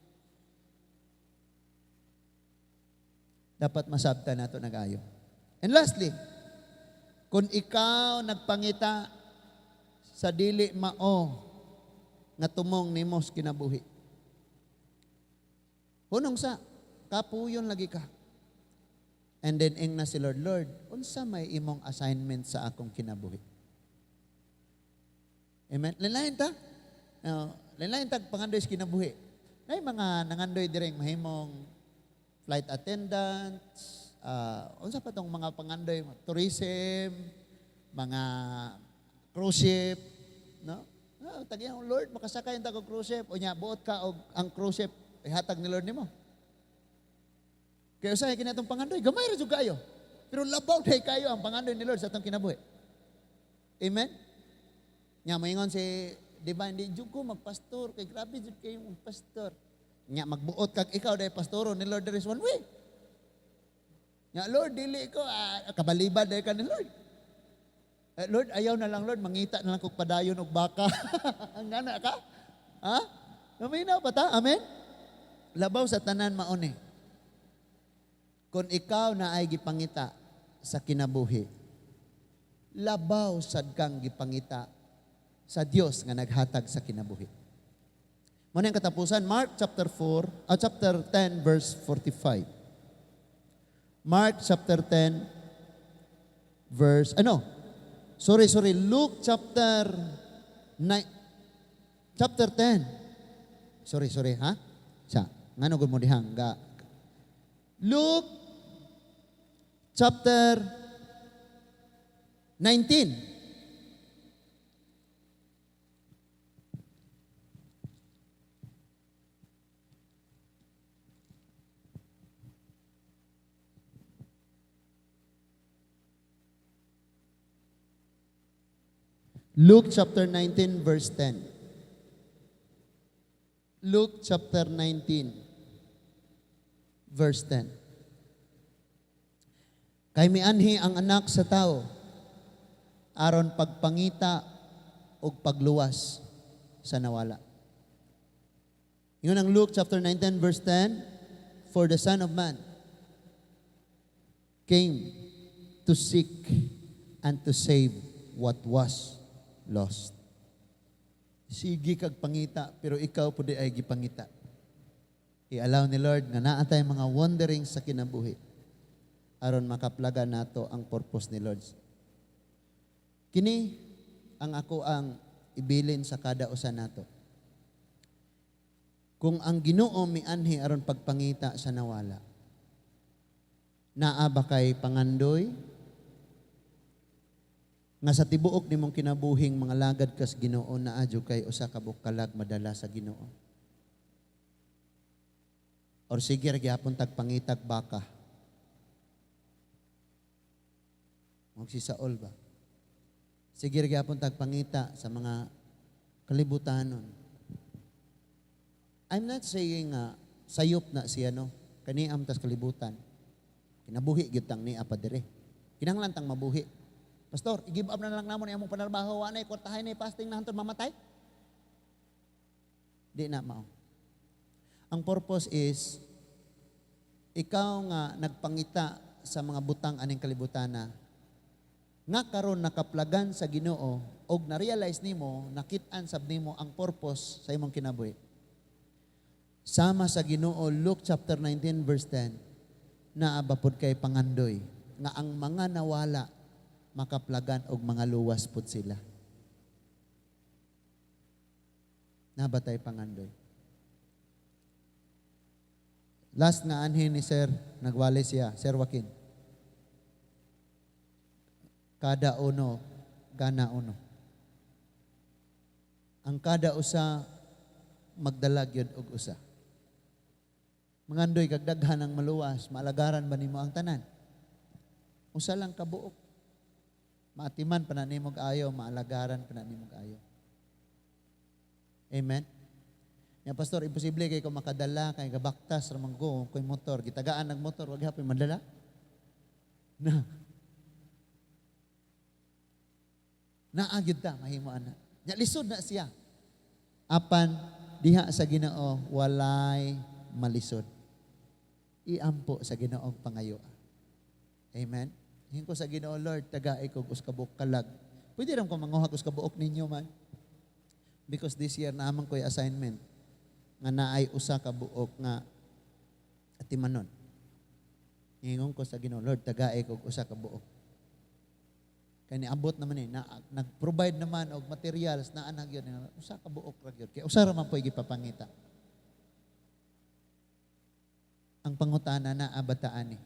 Dapat masabta nato nagayo. And lastly, kung ikaw nagpangita sa dili mao nga tumong nimos kinabuhi. Hunong sa, kapuyon lagi ka. And then ing na si Lord, Lord, unsa may imong assignment sa akong kinabuhi? Amen? Linlain ta? Linlain ta pangandoy sa kinabuhi. Ay mga nangandoy direng mahimong flight attendants, unsa pa tong mga pangandoy, tourism, mga cruise ship, no? Tagyan ang Lord, makasakay ang tagong cruise ship, o niya, buot ka og ang cruise ship, ihatag ni Lord nimo. Kaya usahay kinatong pangandoy, gamay ra jud kayo. Pero labaw day kayo ang pangandoy ni Lord sa atong kinabuhi. Amen? Nya moingon si Divine, di jud ko magpastor, kay grabe jud kayo magpastor. Nya magbuot kag ikaw day pastoro ni Lord, there is one way. Nya Lord, dili ko kabalibad day ka ni Lord. Lord, ayaw na lang Lord, mangita na lang kog padayon og baka. Ang ngana ka? Ha? Naminaw pa ta? Amen? Labaw sa tanan mauni. Kung ikaw na ay gipangita sa kinabuhi, labaw sad kang gipangita sa Dios nga naghatag sa kinabuhi. Muna yung katapusan, Mark chapter 10 verse 45. Mark chapter 10 verse, Luke chapter 10. Sorry, ha? Sa, ngano gud mo dihang ga. Luke chapter 19. Luke chapter 19 verse 10. Luke chapter 19 verse 10. Kay mianhi ang anak sa tao aron pagpangita og pagluwas sa nawala. Yun ang Luke chapter 19 verse 10. For the Son of Man came to seek and to save what was lost. Sige kag pangita, pero ikaw po di ay gipangita. I-allow ni Lord nga naa tay mga wandering sa kinabuhi aron makaplaga nato ang purpose ni Lord. Kini ang ako ang ibilin sa kada usa nato. Kung ang Ginoo mianhi aron pagpangita sa nawala, naa ba kay pangandoy nga sa tibuok nimong kinabuhing mga lagad kas Ginoo na adyo kay usa ka bukalag madala sa Ginoo. Or sige ra gyapon tagpangitag baka. Mao si Saul ba? Sige ra gyapon tagpangita sa mga kalibutanon. I'm not saying sayop na siya no. Kaniam tas kalibutan. Kinabuhi gyud tang ni apa dire. Kinahanglan tang mabuhi. Pastor, i-give up na lang namon imong panarbaho, wa nay kwartahay nay fasting na hantod mamatay? Di na mao. Ang purpose is ikaw nga nagpangita sa mga butang aning kalibutana nga karon nakaplagan sa Ginoo og na-realize nimo, nakit-an sab nimo ang purpose sa imong kinabuhi. Sama sa Ginoo Luke chapter 19 verse 10 na abapod kay pangandoy nga ang mga nawala makaplagan og mga luwas pud sila. Nabatay pangandoy. Last nga anhin ni Sir, nagwali siya, Sir Joaquin. Kada uno, gana uno. Ang kada usa, magdalag yun og usa. Mangandoy kag daghan ang maluwas, maalagaran ba nimo ang tanan? Usa lang kabuok. Maatiman pa na nimog ayo, maalagaran pa na nimog ayo. Amen? Ya pastor, imposible kay ko makadala kay gabaktas ramang go koy motor, gitagaan ng motor, wag hapon madala. Na. Naagyud ta mahimo ana. Nya lisod na siya. Apan diha sa Ginoo walay malisod. Iampo sa Ginoo pangayo. Amen. Hingko sa Ginoo, Lord, tagaay kog uskabok kalag. Pwede ram ko manguhag uskabuok ninyo man. Because this year naman ko'y assignment nga naay usa ka buok nga atimanon. Hingon ko sa Ginoo, Lord, tagaay kog usa ka buok. Kani abot naman nag-provide naman og materials na anag yun. Usa ka buok ra gyud. Kay usa ra man po'y gipapangita. Ang pangutana na abataan ni.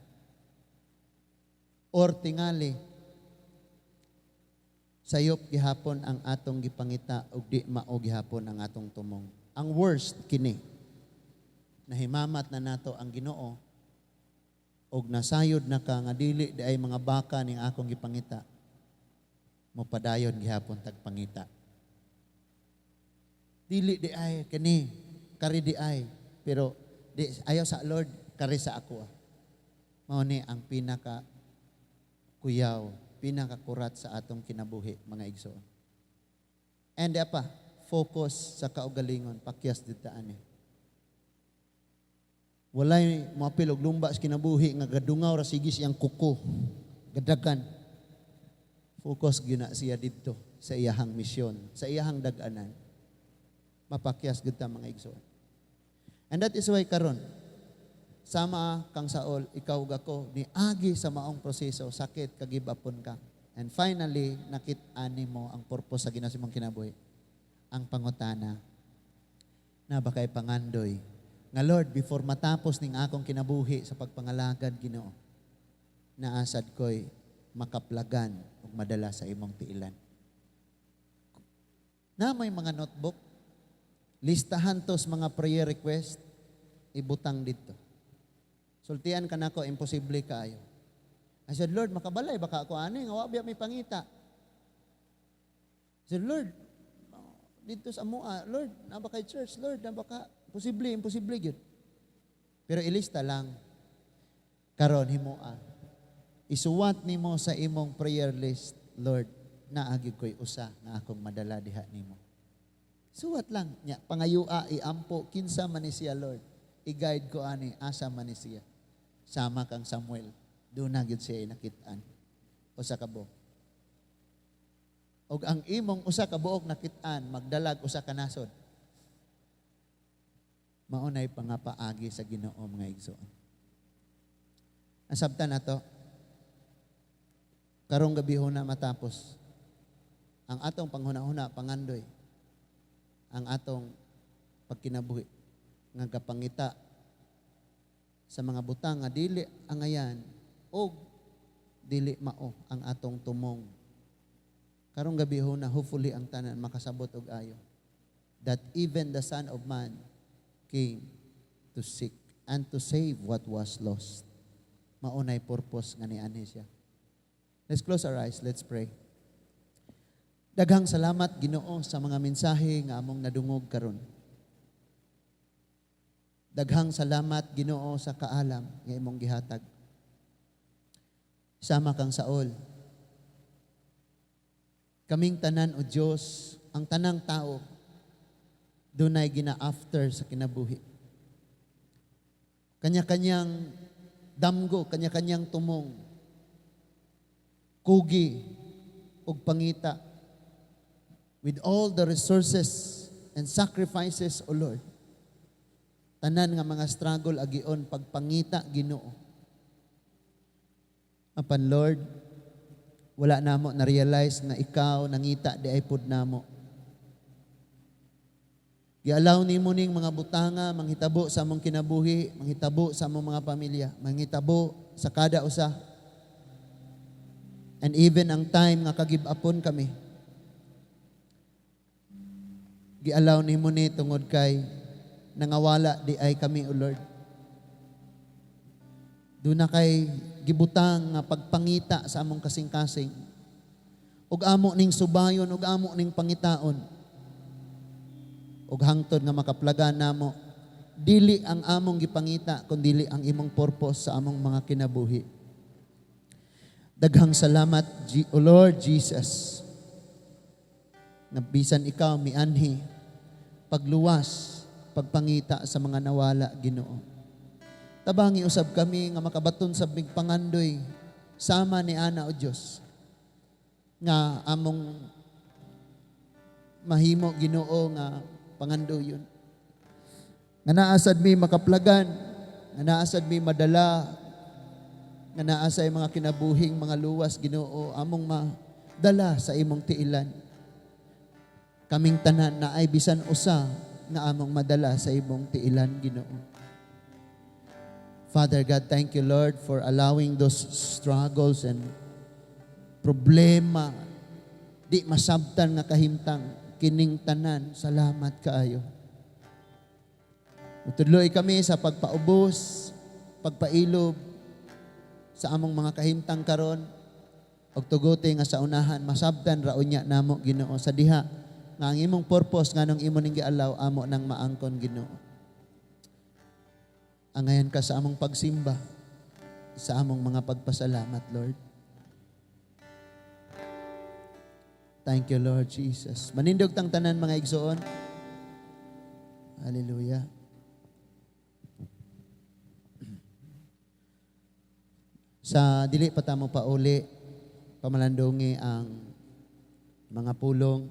Or tingali, sayop gihapon ang atong gipangita ug di mao gihapon ang atong tumong. Ang worst kini, nahimamat na nato ang Ginoo ug nasayod na ka nga dili di ay mga baka ning akong gipangita, mopadayon gihapon tagpangita. Dili di ay kani, kari di ay, pero di ayaw sa Lord, kari sa ako. Mao ni ang pinaka kuyaw, pinakakurat sa atong kinabuhi, mga igsoon. And apa, focus sa kaugalingon, pakyas dito ani. Walay moapil og lumba sa kinabuhi nga gadungaw ra sige siyang kuko, gadagan. Focus gyud na siya dito sa iyahang misyon, sa iyahang dag-anan. Mapakyas gud ta mga igsoon. And that is why karon sama kang Saul, ikaw ug ako, ni agi sa maong proseso, sakit, kagibapon ka. And finally, nakit-ani mo ang purpose sa ginasimong kinabuhi. Ang pangutana, na ba kay pangandoy, nga Lord, before matapos ning akong kinabuhi sa pagpangalagad Ginoo, naasad ko'y makaplagan ug madala sa imong tiilan. Na may mga notebook, listahan tos mga prayer request, ibutang dito. Sultian ka na ko, imposible kaayo. I said, Lord, makabalay, baka ako ani, nga wabya may pangita. I said, Lord, dito sa mua, Lord, naba kay church, Lord, naba ka, imposible yun. Pero ilista lang, karon himua. Isuwat nimo sa imong prayer list, Lord, naagi ko'y usa na akong madala diha nimo. Suwat lang, nya, pangayua, iampo, kinsa man ni siya, Lord. I-guide ko ani, asa man ni siya. Sama kang Samuel, doon na gyud siya nakitaan. Usa ka buok. Og ang imong usa ka buok nakitaan, magdalag usa ka nasod. Maunay pangapaagi sa Ginoo mga igsoon. Nasabtan na to, karong gabi na matapos, ang atong panghuna-huna, pangandoy, ang atong pagkinabuhi, nga kapangita sa mga butang nga dili angayan o dili mao ang atong tumong karong gabi ho na hopefully ang tanan makasabot og ayo. That even the Son of Man came to seek and to save what was lost. Maunay purpose nga niani siya. Let's close our eyes, let's pray. Daghang salamat Ginoo sa mga mensahe nga among nadungog karon. Daghang salamat Ginoo sa kaalam nga imong gihatag. Sama kang Saul. Kaming tanan o Diyos, ang tanang tao, dunay gina-after sa kinabuhi. Kanya-kanyang damgo, kanya-kanyang tumong, kugi, ug pangita, with all the resources and sacrifices, O Lord, tanan nga mga struggle agion pagpangita Ginoo. Apan Lord, wala namo na-realize nga ikaw nangita di ay pud namo. Gialaw nimo ning mga butanga manghitabo sa among kinabuhi, manghitabo sa among mga pamilya, manghitabo sa kada usa. And even ang time nga kagib-apon kami. Gialaw nimo ni tungod kay nangawala di ay kami, O Lord. Doon na kay gibutang nga pagpangita sa among kasing-kasing. Ug amo ning subayon, ug amo ning pangitaon. Ug hangtod nga makaplagan namo, dili ang among gipangita, kundi ang imong purpose sa among mga kinabuhi. Daghang salamat, O Lord Jesus, na bisan ikaw mianhi, pagluwas, pagpangita sa mga nawala, Ginoo. Tabangi usab kami nga makabaton sa big pangandoy, sama ni Ana o Diyos, nga among mahimo Ginoo nga pangandoyon. Nga naasad mi makaplagan, nga naasad mi madala, nga naasay mga kinabuhing mga luwas Ginoo, among madala sa imong tiilan. Kaming tanan na ay bisan usa nga among madala sa imong tiilan Ginoo. Father God, thank you Lord for allowing those struggles and problema di masabtan nga kahimtang kining tanan. Salamat kaayo. Utudloy kami sa pagpaubos, pagpailob sa among mga kahimtang karon, og tuguti nga sa unahan masabtan ra unya namo Ginoo sa diha nga ang imong purpose nganong imo ning gialaw amo nang maangkon Ginoo. Angayan ka sa among pagsimba, sa among mga pagpasalamat, Lord. Thank you, Lord Jesus. Manindog tang tanan mga igsoon. Hallelujah. Sa dili pa ta mo pauli, pamalandongi ang mga pulong